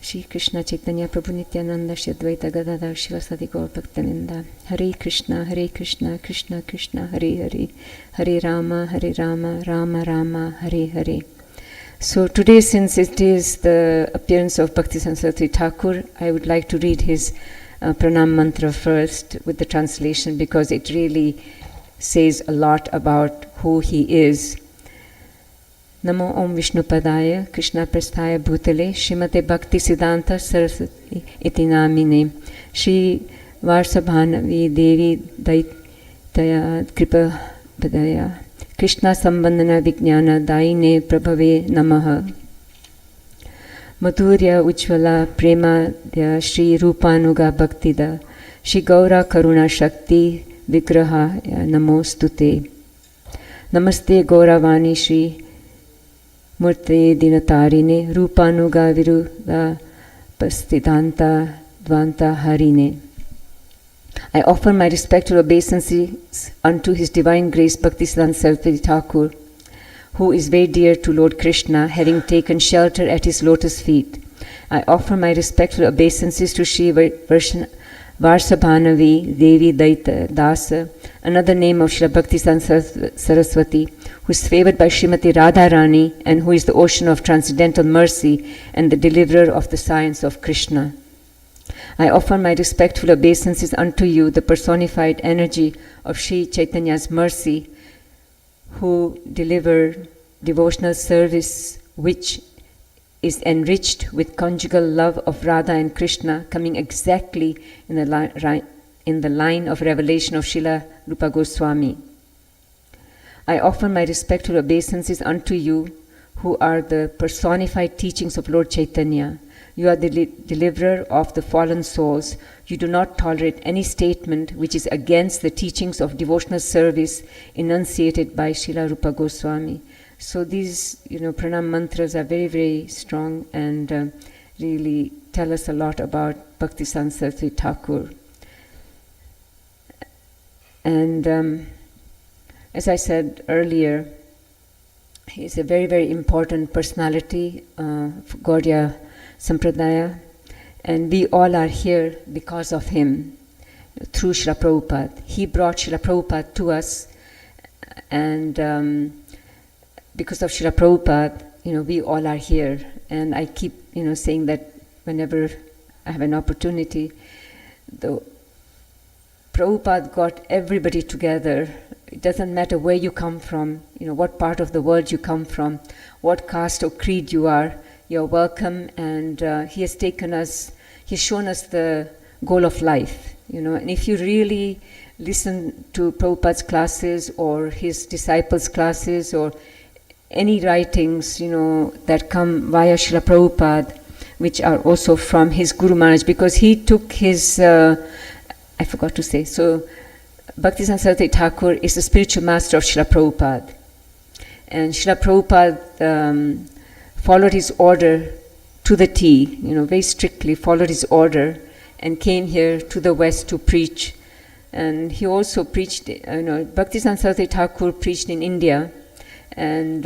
Shri Krishna Chaitanya Prabhu Nityananda Shri Advaita Gadadhar Shivasadi Gaur Bhaktavinda. Hare Krishna, Krishna Krishna, Hare Hare, Hare Rama, Rama Rama, Hare Hare. So today, since it is the appearance of Bhaktisiddhanta Saraswati Thakur, I would like to read his pranam mantra first with the translation, because it really says a lot about who he is. Namo Om Vishnu Padaya Krishna Prasthaya Bhutale Srimate Bhaktisiddhanta Saraswati Iti Namine Shri Varsabhanavi Devi Daitaya Kripa Padaya Krishna Sambandana Vijnana Daine Prabhave Namaha Madhurya Ujjvala Prema Dya Shri Rupanuga Bhaktida Shri Gaura Karuna Shakti Vigraha Namostute Namaste Gauravani Shri Murte Dinatarine Rupanuga Viruga Pastidanta Dvanta Harine. I offer my respectful obeisances unto His Divine Grace Bhaktisiddhanta Saraswati Thakur, who is very dear to Lord Krishna, having taken shelter at his lotus feet. I offer my respectful obeisances to Sri Varsabhanavi Devi Daita Dasa, another name of Srila Bhaktisiddhanta Saraswati, who is favored by Srimati Radharani and who is the ocean of transcendental mercy and the deliverer of the science of Krishna. I offer my respectful obeisances unto you, the personified energy of Sri Chaitanya's mercy, who deliver devotional service which is enriched with conjugal love of Radha and Krishna, coming exactly in the line of revelation of Srila Rupa Goswami. I offer my respectful obeisances unto you, who are the personified teachings of Lord Chaitanya. You are the deliverer of the fallen souls. You do not tolerate any statement which is against the teachings of devotional service enunciated by Srila Rupa Goswami. So these, pranam mantras are very, very strong and really tell us a lot about Bhaktisiddhanta Saraswati Thakur. And as I said earlier, he is a very, very important personality for Gaudiya Sampradaya, and we all are here because of him, through Srila Prabhupada. He brought Srila Prabhupada to us, and because of Srila Prabhupada, we all are here. And I keep, saying that whenever I have an opportunity, the Prabhupada got everybody together. It doesn't matter where you come from, what part of the world you come from, what caste or creed you are, you're welcome. And he has shown us the goal of life, and if you really listen to Prabhupada's classes or his disciples' classes or any writings, that come via Srila Prabhupada, which are also from his Guru Maharaj, because he took his, I forgot to say, so Bhaktisiddhanta Saraswati Thakur is the spiritual master of Srila Prabhupada. And Srila Prabhupada followed his order to the T, very strictly followed his order and came here to the West to preach. And he also preached, Bhaktisiddhanta Saraswati Thakur preached in India, and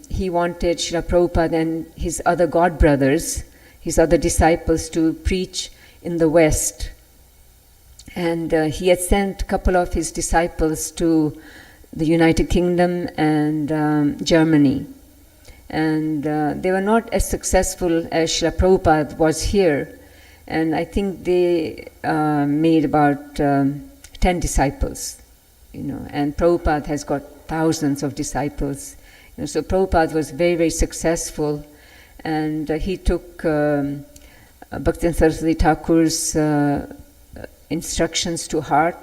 he wanted Srila Prabhupada and his other god brothers, his other disciples, to preach in the West. And he had sent a couple of his disciples to the United Kingdom and Germany. And they were not as successful as Srila Prabhupada was here. And I think they made about 10 disciples, and Prabhupada has got thousands of disciples. So Prabhupada was very, very successful, and he took Bhaktisiddhanta Saraswati Thakur's instructions to heart,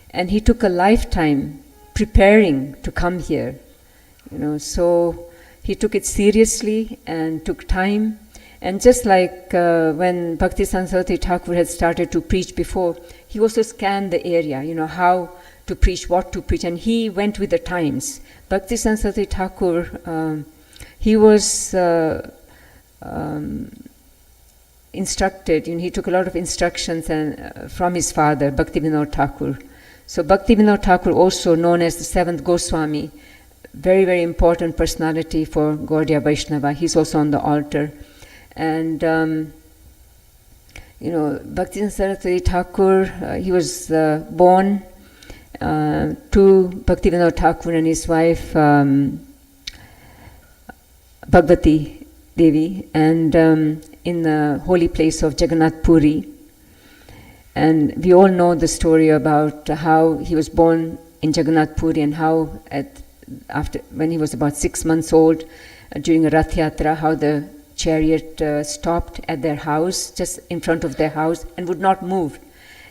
and he took a lifetime preparing to come here. So he took it seriously and took time. And just like when Bhaktisiddhanta Saraswati Thakur had started to preach before, he also scanned the area, how to preach, what to preach, and he went with the times. Bhaktisiddhanta Saraswati Thakur, he was instructed, he took a lot of instructions from his father, Bhaktivinoda Thakur. So Bhaktivinoda Thakur, also known as the seventh Goswami, very, very important personality for Gaudiya Vaishnava. He's also on the altar. And, Bhaktisiddhanta Saraswati Thakur, he was born to Bhaktivinoda Thakur and his wife, Bhagavati Devi, and in the holy place of Jagannath Puri. And we all know the story about how he was born in Jagannath Puri and how when he was about 6 months old, during a Rath Yatra, how the chariot stopped at their house, just in front of their house, and would not move.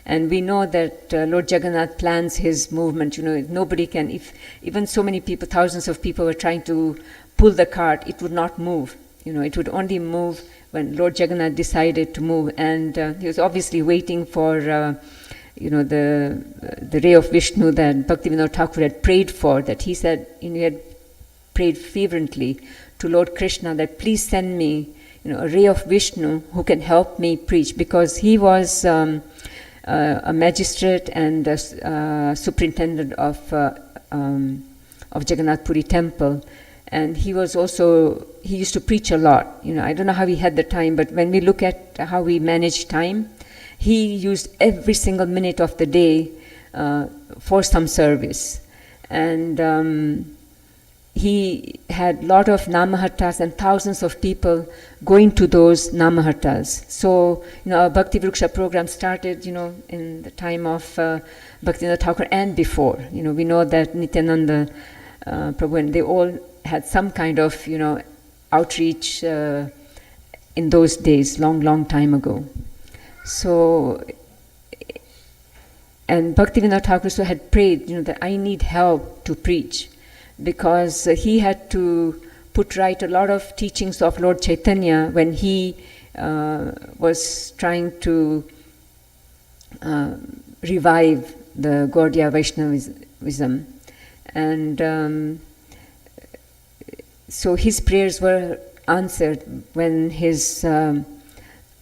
And we know that Lord Jagannath plans his movement. Nobody can, if even so many people, thousands of people were trying to pull the cart, it would not move. It would only move when Lord Jagannath decided to move. And he was obviously waiting for, the ray of Vishnu that Bhaktivinoda Thakur had prayed for, that he said, he had prayed fervently to Lord Krishna that please send me, a ray of Vishnu who can help me preach, because he was a magistrate and superintendent of Jagannath Puri temple. And he used to preach a lot. I don't know how he had the time, but when we look at how he managed time, he used every single minute of the day for some service. And he had a lot of namahattas and thousands of people going to those namahattas. So, our Bhakti Vriksha program started, in the time of Bhaktisiddhanta Thakur and before. We know that Nityananda Prabhu, and they all had some kind of, outreach in those days, long time ago. So, and Bhaktivinoda Thakur also had prayed, that I need help to preach, because he had to put right a lot of teachings of Lord Chaitanya when he was trying to revive the Gaudiya Vaishnavism. And so his prayers were answered when his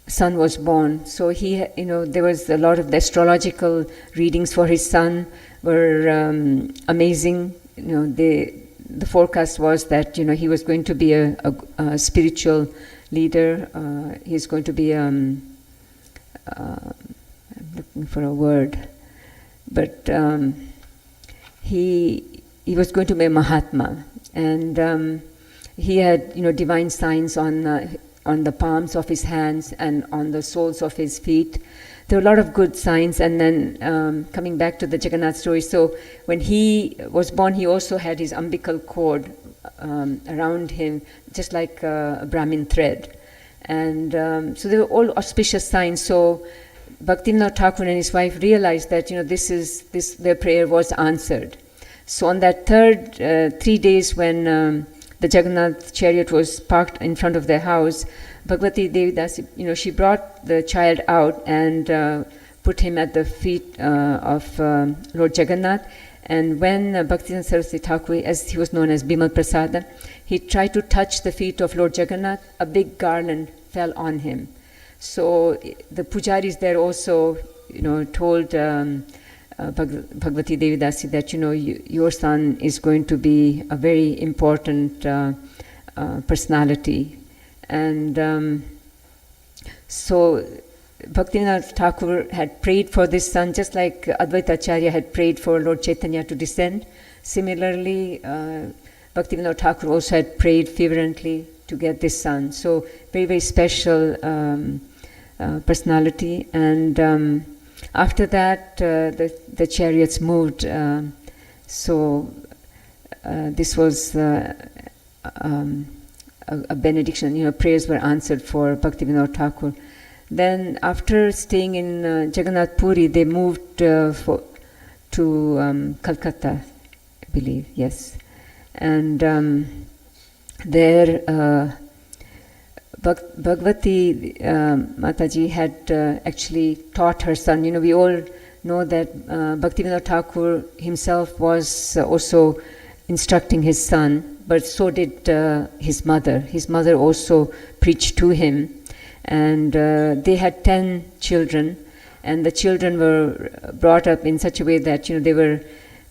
son was born. So he, there was a lot of the astrological readings for his son were amazing. The forecast was that he was going to be a spiritual leader. He's going to be I'm looking for a word, but he was going to be a Mahatma, and he had divine signs on the palms of his hands and on the soles of his feet. There were a lot of good signs. And then coming back to the Jagannath story, so when he was born, he also had his umbilical cord around him, just like a Brahmin thread. And so they were all auspicious signs. So Bhaktivinoda Thakur and his wife realized that their prayer was answered. So on that 3 days when the Jagannath chariot was parked in front of their house, Bhagavati Devidasi, she brought the child out and put him at the feet of Lord Jagannath. And when Bhaktisiddhanta Saraswati Thakur, as he was known as Bimal Prasada, he tried to touch the feet of Lord Jagannath, a big garland fell on him. So the pujaris there also, told Bhagavati Devidasi that, your son is going to be a very important personality. And so Bhaktivinoda Thakur had prayed for this son, just like Advaita Acharya had prayed for Lord Chaitanya to descend. Similarly, Bhaktivinoda Thakur also had prayed fervently to get this son. So very, very special personality. And after that, the chariots moved. So this was a benediction. Prayers were answered for Bhaktivinoda Thakur. Then, after staying in Jagannath Puri, they moved to Calcutta, I believe. Yes, and there Bhagavati Mataji had actually taught her son. We all know that Bhaktivinoda Thakur himself was also instructing his son, but so did his mother. His mother also preached to him. And they had 10 children, and the children were brought up in such a way that they were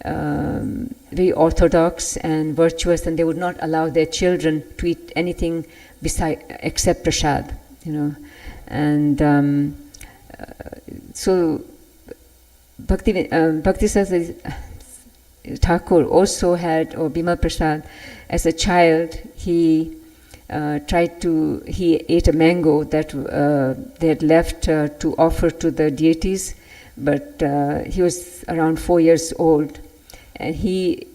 very orthodox and virtuous, and they would not allow their children to eat anything except prasad, And so Bhaktisiddhanta Thakur also had, or Bimal Prasad, as a child, he ate a mango that they had left to offer to the deities, but he was around 4 years old, and he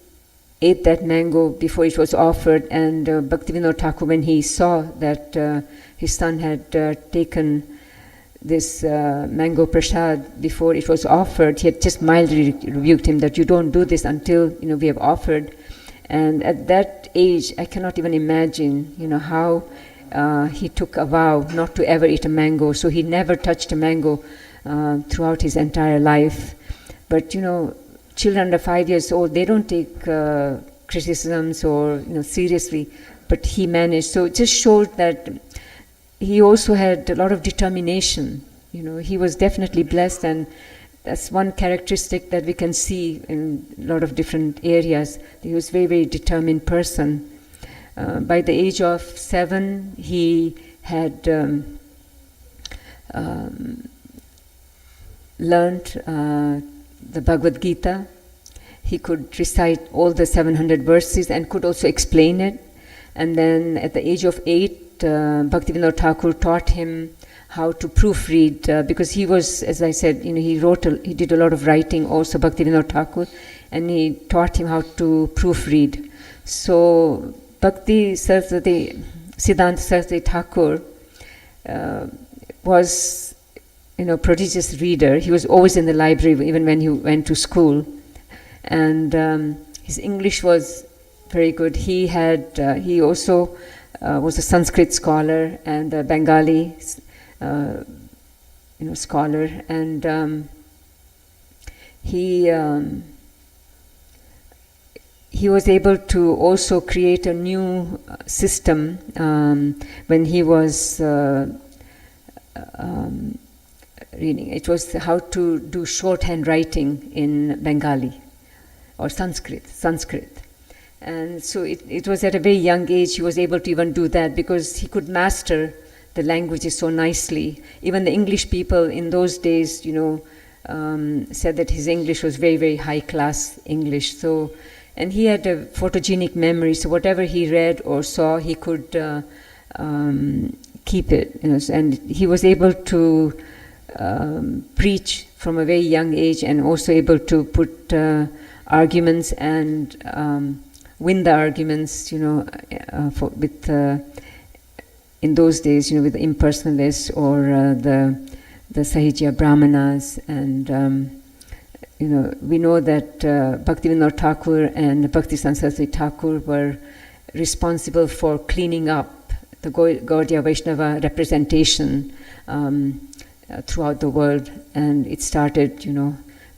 ate that mango before it was offered. And Bhaktivinoda Thakur, when he saw that his son had taken this mango prasad before it was offered, he had just mildly rebuked him that you don't do this until we have offered. And at that age, I cannot even imagine, how he took a vow not to ever eat a mango. So he never touched a mango throughout his entire life. But children under 5 years old, they don't take criticisms or seriously. But he managed. So it just showed that he also had a lot of determination, he was definitely blessed, and that's one characteristic that we can see in a lot of different areas. He was a very, very determined person. By the age of 7, he had learned the Bhagavad Gita. He could recite all the 700 verses and could also explain it. And then at the age of 8, Bhaktivinoda Thakur taught him how to proofread, because he was, as I said, he did a lot of writing also, Bhaktivinoda Thakur, and he taught him how to proofread. So Bhaktisiddhanta Saraswati Thakur was, prodigious reader. He was always in the library, even when he went to school, and his English was very good. He also was a Sanskrit scholar and a Bengali scholar, and he was able to also create a new system when he was reading. It was how to do shorthand writing in Bengali or Sanskrit. And so it was at a very young age he was able to even do that, because he could master the languages so nicely. Even the English people in those days, said that his English was very, very high class English. So, and he had a photogenic memory, so whatever he read or saw, he could keep it. And he was able to preach from a very young age, and also able to put arguments and win the arguments, in those days, with the impersonalists or the Sahijya Brahmanas, and we know that Bhaktivinoda Thakur and Bhaktisiddhanta Saraswati Thakur were responsible for cleaning up the Gaudiya Vaishnava representation throughout the world, and it started,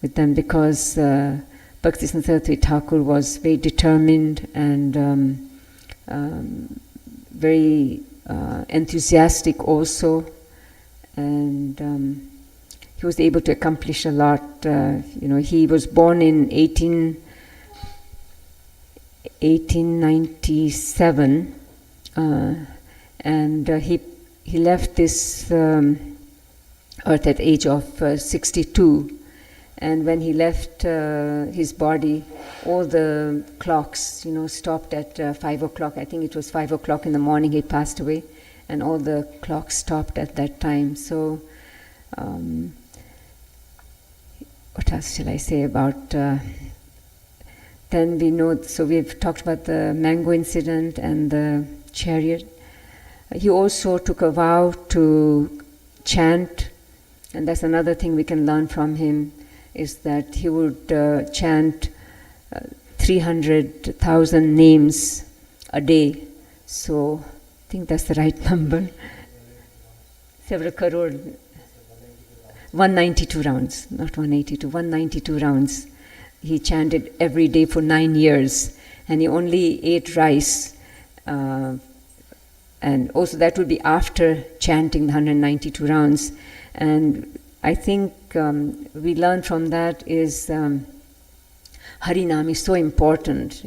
with them, because Bhaktisiddhanta Saraswati Thakur was very determined and very enthusiastic also, and he was able to accomplish a lot. He was born in 1897, and he left this earth at the age of 62. And when he left his body, all the clocks, stopped at 5 o'clock. I think it was 5 o'clock in the morning he passed away, and all the clocks stopped at that time. So, what else shall I say about? Then we know. So we've talked about the mango incident and the chariot. He also took a vow to chant, and that's another thing we can learn from him, is that he would chant 300,000 names a day. So I think that's the right number. Several crore. 192 rounds, not 182, 192 rounds. He chanted every day for 9 years, and he only ate rice. And also that would be after chanting the 192 rounds. And I think we learn from that is Harinam is so important,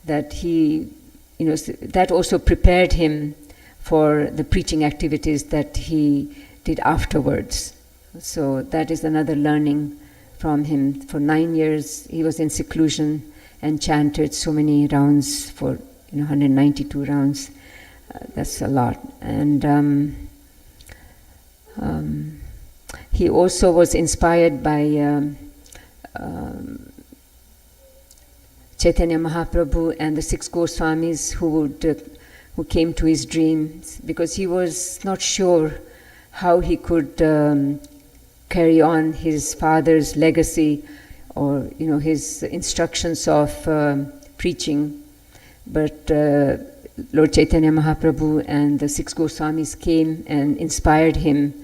that he, that also prepared him for the preaching activities that he did afterwards. So that is another learning from him. For 9 years he was in seclusion and chanted so many rounds for 192 rounds. That's a lot. And he also was inspired by Chaitanya Mahaprabhu and the 6 Goswamis who came to his dreams, because he was not sure how he could carry on his father's legacy or his instructions of preaching. But Lord Chaitanya Mahaprabhu and the 6 Goswamis came and inspired him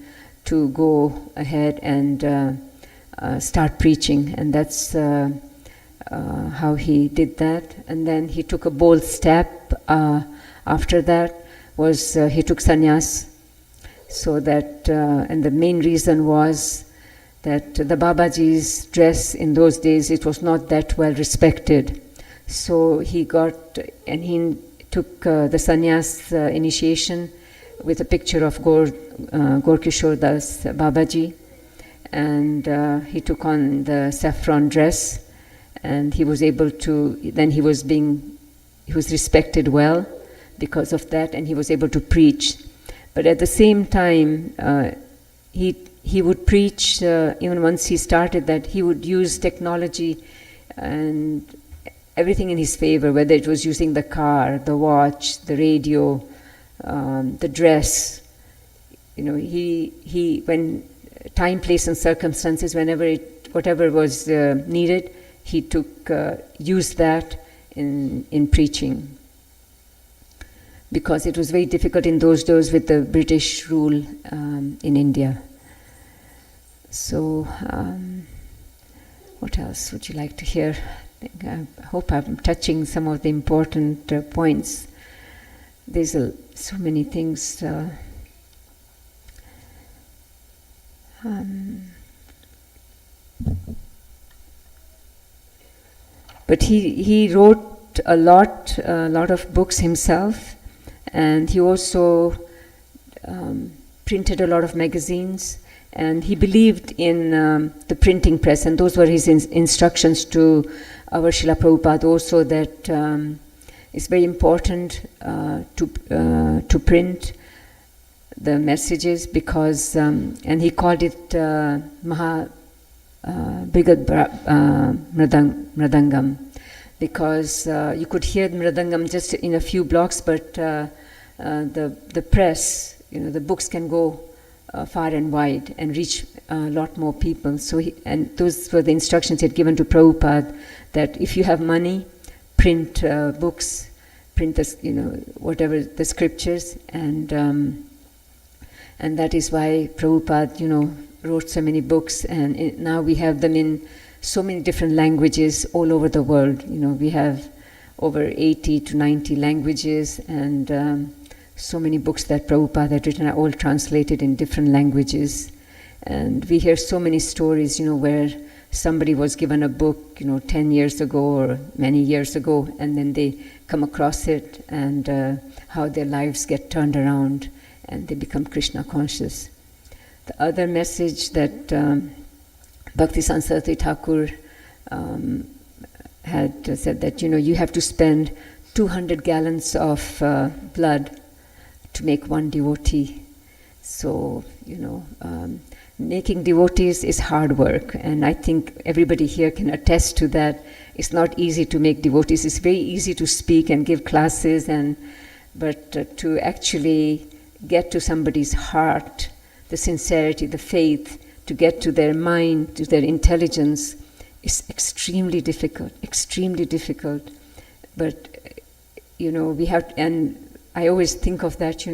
to go ahead and start preaching, and that's how he did that. And then he took a bold step. After that was he took sannyas, So that, and the main reason was that the Babaji's dress in those days, it was not that well respected. So he got, and he took the sannyas initiation with a picture of Gorkishore Das Babaji, and he took on the saffron dress, and he was able to, then he was respected well because of that, and he was able to preach. But at the same time, he would preach, even once he started that, he would use technology and everything in his favor, whether it was using the car, the watch, the radio, the dress. You know, he when time, place, and circumstances, whatever was needed, he used that in preaching. Because it was very difficult in those days with the British rule in India. So, what else would you like to hear? I hope I'm touching some of the important points. There's so many things. But he wrote a lot of books himself, and he also printed a lot of magazines. And he believed in the printing press, and those were his instructions to our Srila Prabhupada also, that it's very important to print the messages, because, and he called it Maha Brigad Mridangam, because you could hear the Mridangam just in a few blocks, but the press, the books can go far and wide and reach a lot more people. So and those were the instructions he had given to Prabhupada, that if you have money, print books, print the, whatever the scriptures, and that is why Prabhupada, wrote so many books, and now we have them in so many different languages all over the world. We have over 80 to 90 languages, and so many books that Prabhupada had written are all translated in different languages. And we hear so many stories, where somebody was given a book, 10 years ago or many years ago, and then they come across it, and how their lives get turned around and they become Krishna conscious. The other message that Bhaktisiddhanta Saraswati Thakur had said, that, you have to spend 200 gallons of blood to make one devotee. So, making devotees is hard work, and I think everybody here can attest to that. It's not easy to make devotees. It's very easy to speak and give classes, but to actually get to somebody's heart, the sincerity, the faith, to get to their mind, to their intelligence, is extremely difficult, But, we have, and I always think of that,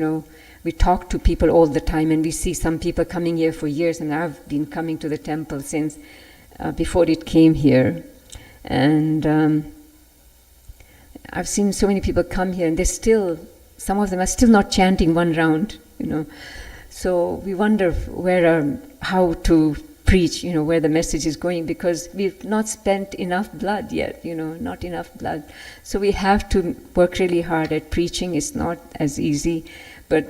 we talk to people all the time, and we see some people coming here for years, and I've been coming to the temple since before it came here. And I've seen so many people come here, and some of them are still not chanting one round, So we wonder how to preach, where the message is going, because we've not spent enough blood yet, not enough blood. So we have to work really hard at preaching. It's not as easy. But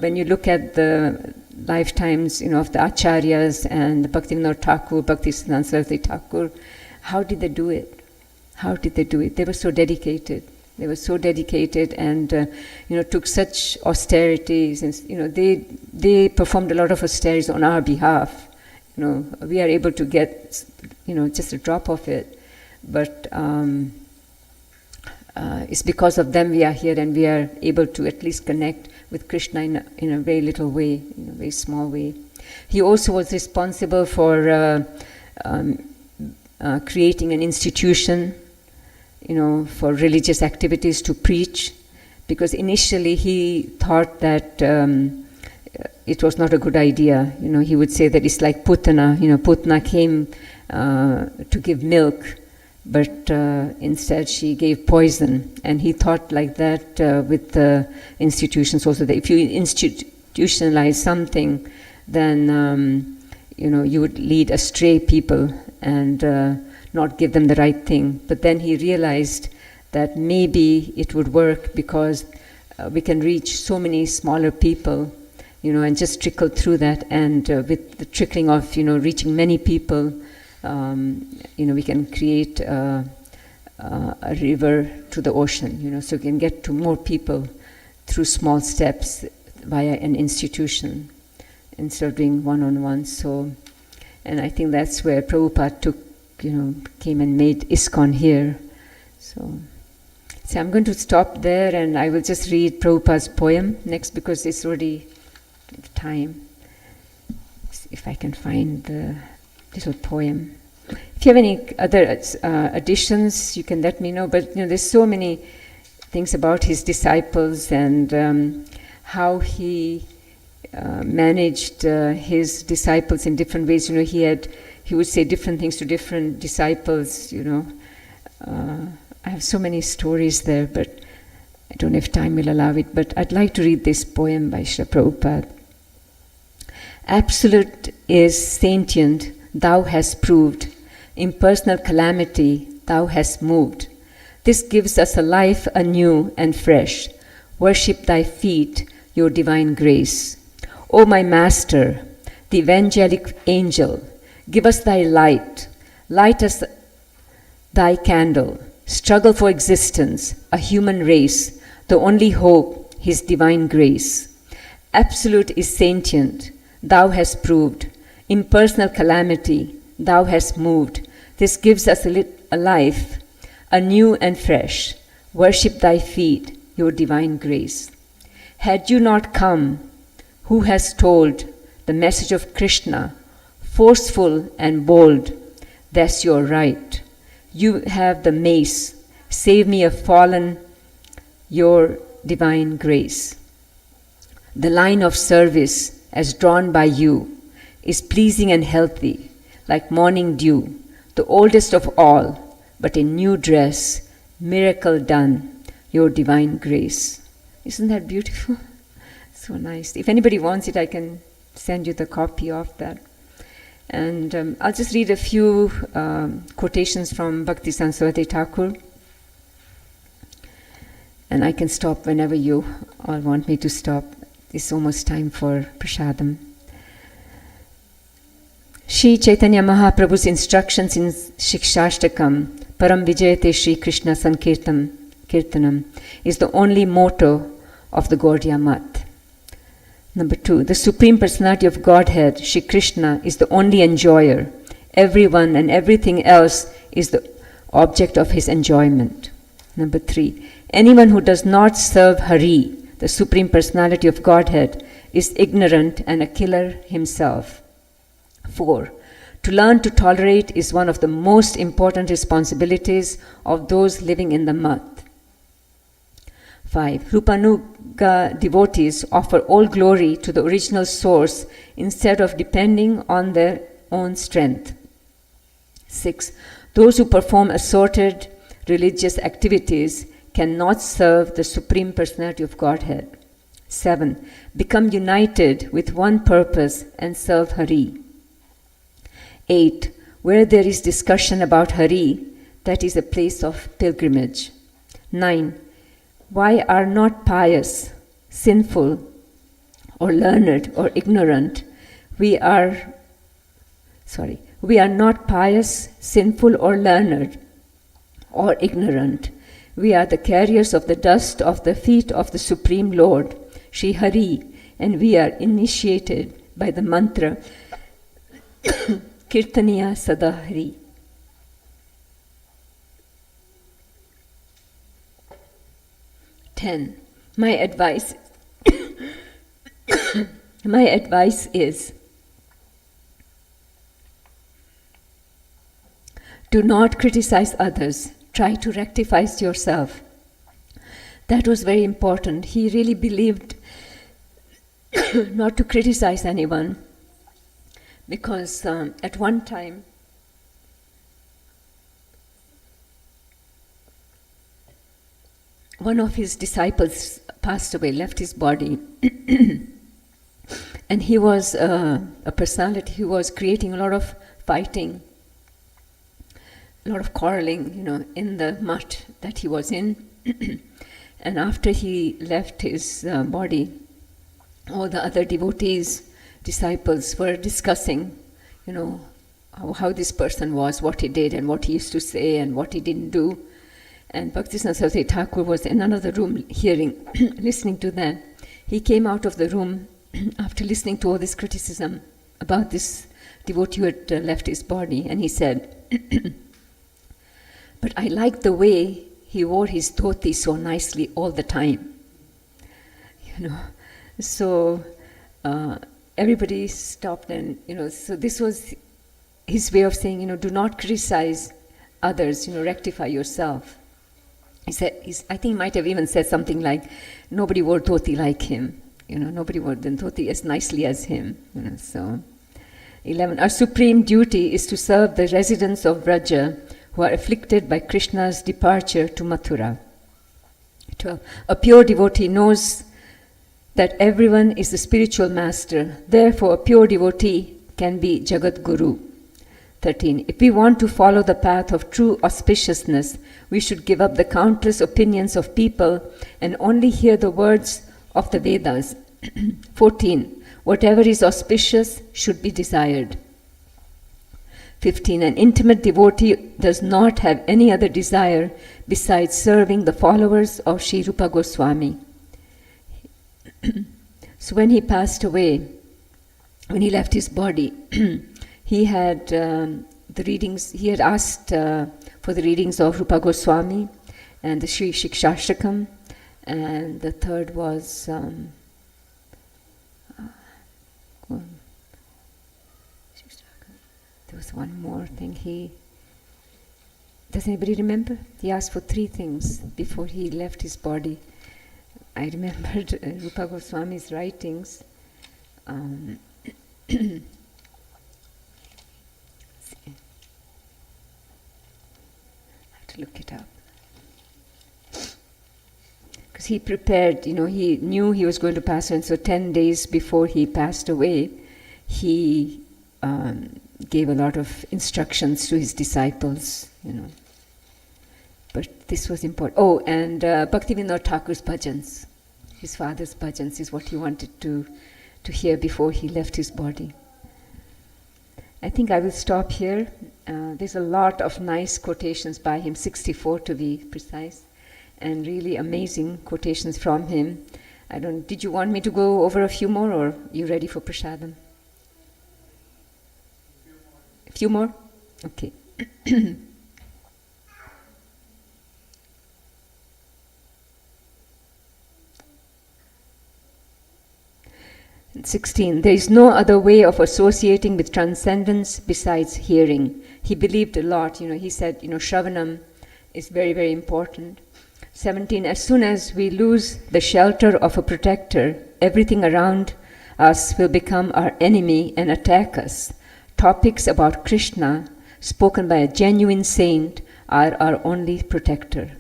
when you look at the lifetimes, of the Acharyas and the Bhaktivinoda Thakur, Bhaktisiddhanta Saraswati Thakur, how did they do it? They were so dedicated. And, took such austerities. And, they performed a lot of austerities on our behalf. We are able to get, just a drop of it. But it's because of them we are here, and we are able to at least connect with Krishna in a very little way, in a very small way. He also was responsible for creating an institution, for religious activities to preach, because initially he thought that it was not a good idea. He would say that it's like Putana. Putana came to give milk, but instead she gave poison. And he thought like that with the institutions also, that if you institutionalize something, then you would lead astray people and not give them the right thing. But then he realized that maybe it would work because we can reach so many smaller people, and just trickle through that. And with the trickling of, reaching many people, we can create a river to the ocean, so we can get to more people through small steps via an institution instead of doing one-on-one. So, and I think that's where Prabhupada came and made ISKCON here. So I'm going to stop there, and I will just read Prabhupada's poem next because it's already time. If I can find the little poem. If you have any other additions, you can let me know. But there's so many things about his disciples and how he managed his disciples in different ways. He would say different things to different disciples. I have so many stories there, but I don't know if time will allow it. But I'd like to read this poem by Srila Prabhupada. Absolute is sentient, thou hast proved. Impersonal calamity, thou hast moved. This gives us a life anew and fresh. Worship thy feet, your divine grace. O my Master, the evangelic angel, give us thy light. Light us thy candle. Struggle for existence, a human race, the only hope, his divine grace. Absolute is sentient, thou hast proved. Impersonal calamity, thou hast moved. This gives us a life, anew and fresh. Worship thy feet, your divine grace. Had you not come, who has told the message of Krishna, forceful and bold, that's your right. You have the mace, save me a fallen, your divine grace. The line of service, as drawn by you, is pleasing and healthy, like morning dew, the oldest of all, but in new dress, miracle done, your divine grace. Isn't that beautiful? So nice. If anybody wants it, I can send you the copy of that. And I'll just read a few quotations from Bhaktisiddhanta Saraswati Thakur. And I can stop whenever you all want me to stop. It's almost time for prasadam. Shri Chaitanya Mahaprabhu's instructions in Shikshashtakam, Param Vijayate Shri Krishna Sankirtanam, is the only motto of the Gaudiya Math. Number 2, the Supreme Personality of Godhead, Shri Krishna, is the only enjoyer. Everyone and everything else is the object of his enjoyment. Number 3, anyone who does not serve Hari, the Supreme Personality of Godhead, is ignorant and a killer himself. 4, to learn to tolerate is one of the most important responsibilities of those living in the Math. 5, Rupanuga devotees offer all glory to the original source instead of depending on their own strength. 6, those who perform assorted religious activities cannot serve the Supreme Personality of Godhead. 7, become united with one purpose and serve Hari. 8, where there is discussion about Hari, that is a place of pilgrimage. 9, why are not pious, sinful, or learned or ignorant? We are not pious, sinful, or learned or ignorant. We are the carriers of the dust of the feet of the Supreme Lord, Shri Hari, and we are initiated by the mantra Kirtaniya Sadahari. My advice is, do not criticize others. Try to rectify yourself. That was very important. He really believed not to criticize anyone, because at one time one of his disciples passed away, left his body. And he was a personality who was creating a lot of fighting, a lot of quarreling, in the mutt that he was in. And after he left his body, all the other devotees, disciples were discussing, how this person was, what he did, and what he used to say, and what he didn't do. And Bhaktisiddhanta Saraswati Thakur was in another room hearing, listening to that. He came out of the room after listening to all this criticism about this devotee who had left his body, and he said, but I like the way he wore his dhoti so nicely all the time. So everybody stopped, and so this was his way of saying, do not criticize others, rectify yourself. He said, I think he might have even said something like, nobody wore dhoti like him. Nobody wore the dhoti as nicely as him. So 11. Our supreme duty is to serve the residents of Vraja who are afflicted by Krishna's departure to Mathura. 12. A pure devotee knows that everyone is the spiritual master. Therefore, a pure devotee can be Jagat Guru. 13. If we want to follow the path of true auspiciousness, we should give up the countless opinions of people and only hear the words of the Vedas. 14. Whatever is auspicious should be desired. 15. An intimate devotee does not have any other desire besides serving the followers of Sri Rupa Goswami. So when he passed away, when he left his body, he had the readings, he had asked for the readings of Rupa Goswami and the Sri Shikshashtakam, and the third was there was one more thing. Does anybody remember? He asked for 3 things before he left his body. I remembered Rupa Goswami's writings. To look it up, because he prepared, he knew he was going to pass away, and so 10 days before he passed away, he gave a lot of instructions to his disciples, But this was important. Oh, and Bhaktivinoda Thakur's bhajans, his father's bhajans, is what he wanted to hear before he left his body. I think I will stop here. There's a lot of nice quotations by him, 64 to be precise, and really amazing quotations from him. Did you want me to go over a few more, or are you ready for prasadam? A few more? Okay. 16. There is no other way of associating with transcendence besides hearing. He believed a lot, he said, Shravanam is very, very important. 17. As soon as we lose the shelter of a protector, everything around us will become our enemy and attack us. Topics about Krishna, spoken by a genuine saint, are our only protector.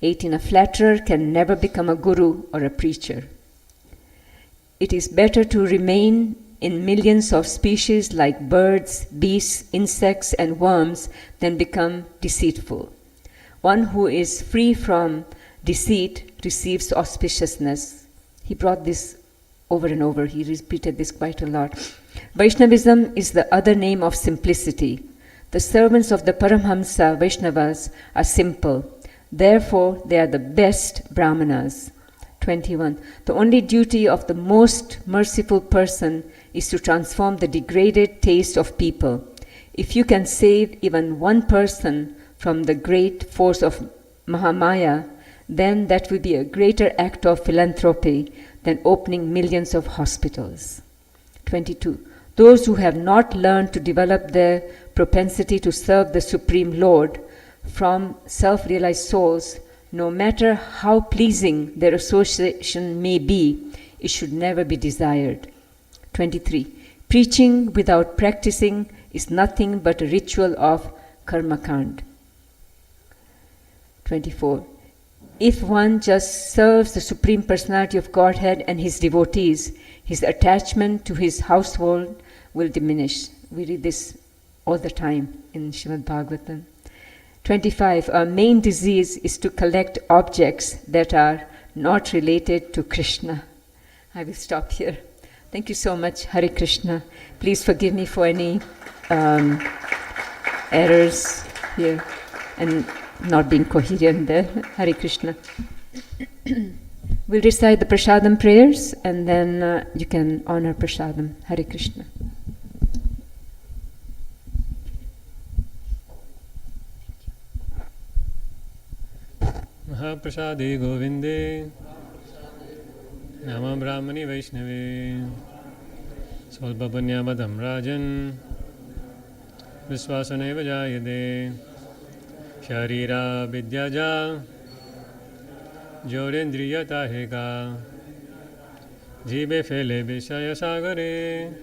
18. A flatterer can never become a guru or a preacher. It is better to remain in millions of species like birds, beasts, insects, and worms than become deceitful. One who is free from deceit receives auspiciousness. He brought this over and over. He repeated this quite a lot. Vaishnavism is the other name of simplicity. The servants of the Paramhamsa Vaishnavas are simple. Therefore, they are the best Brahmanas. 21. The only duty of the most merciful person is to transform the degraded taste of people. If you can save even one person from the great force of Mahamaya, then that will be a greater act of philanthropy than opening millions of hospitals. 22. Those who have not learned to develop their propensity to serve the Supreme Lord from self-realized souls, no matter how pleasing their association may be, it should never be desired. 23. Preaching without practicing is nothing but a ritual of karmakand. 24. if one just serves the Supreme Personality of Godhead and his devotees, his attachment to his household will diminish. We read this all the time in Srimad Bhagavatam. 25. Our main disease is to collect objects that are not related to Krishna. I will stop here. Thank you so much. Hare Krishna. Please forgive me for any errors here and not being coherent there. Hare Krishna. We'll recite the prasadam prayers and then you can honor prasadam. Hare Krishna. Mahaprasade Govinde Nama Brahmani Vaishnave Svalpapanyabadam Rajan Viswasaneva Jayade Sharira Vidyaja Jodendriya Taheka Jibe Fele Vishaya Sagare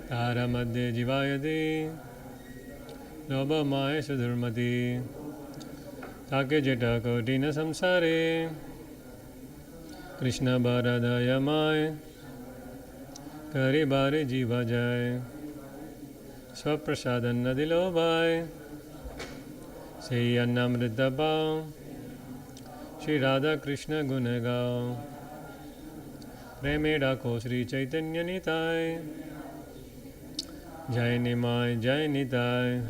Tara Madhya Jivayade Loba Maya Sudurmati Take Jeta Kodina Samsare Krishna Bharadaya Mai Kari Bari Jiva Jai Swaprasadan Nadilo Bhai Sei Annamrita Bhav Shri Radha Krishna Gunagao Premeda Ko Sri Chaitanya Nitai Jai Nimai Jai Nitai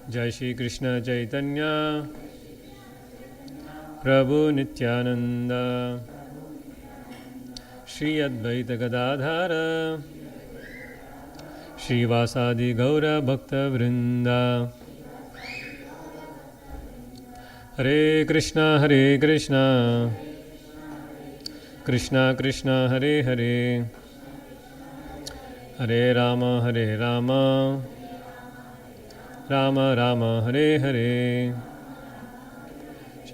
Jai Shri Krishna Chaitanya Prabhu Nityananda Shri Advaita Gadadhara Shri Vasadi Gaura Bhakta Vrinda Hare Krishna Krishna Krishna Hare Hare Hare Rama Rama Rama Hare Hare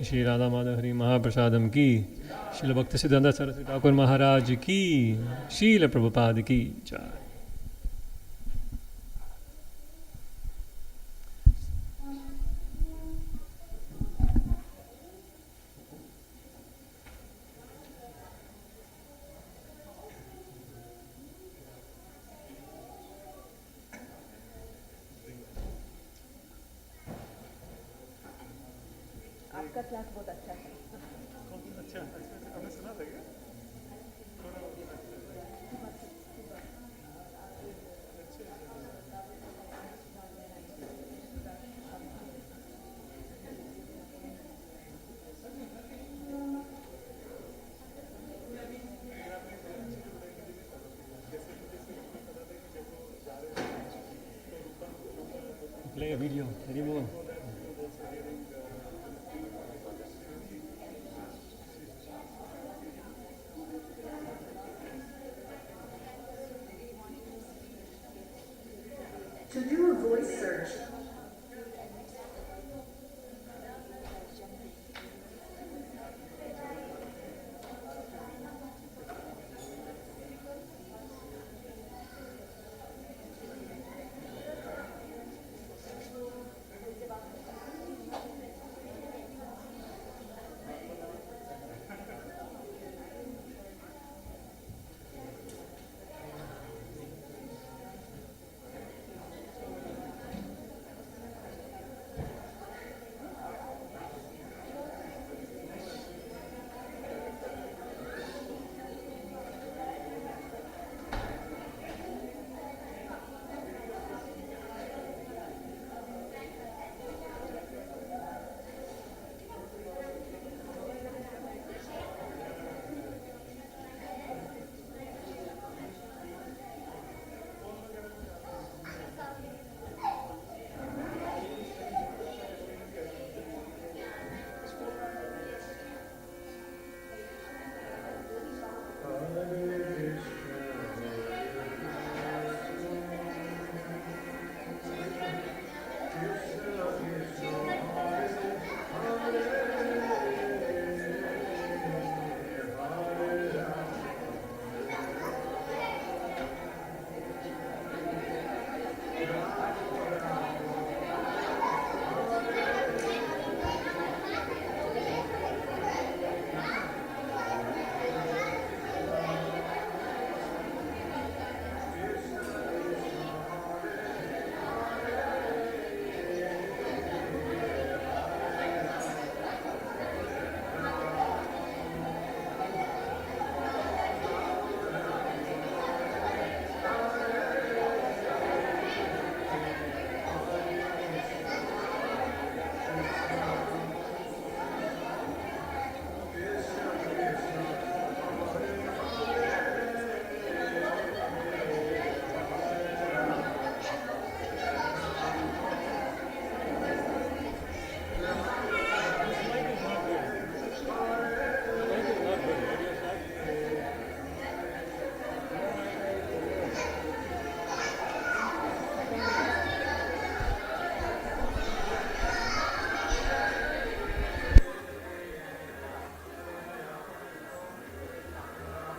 Shri Radha Madhuri Mahaprasadam ki Srila Bhaktisiddhanta Saraswati Thakur Maharaj ki Srila Prabhupada ki Jai. Play a video, anymore. To do a voice search,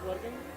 working?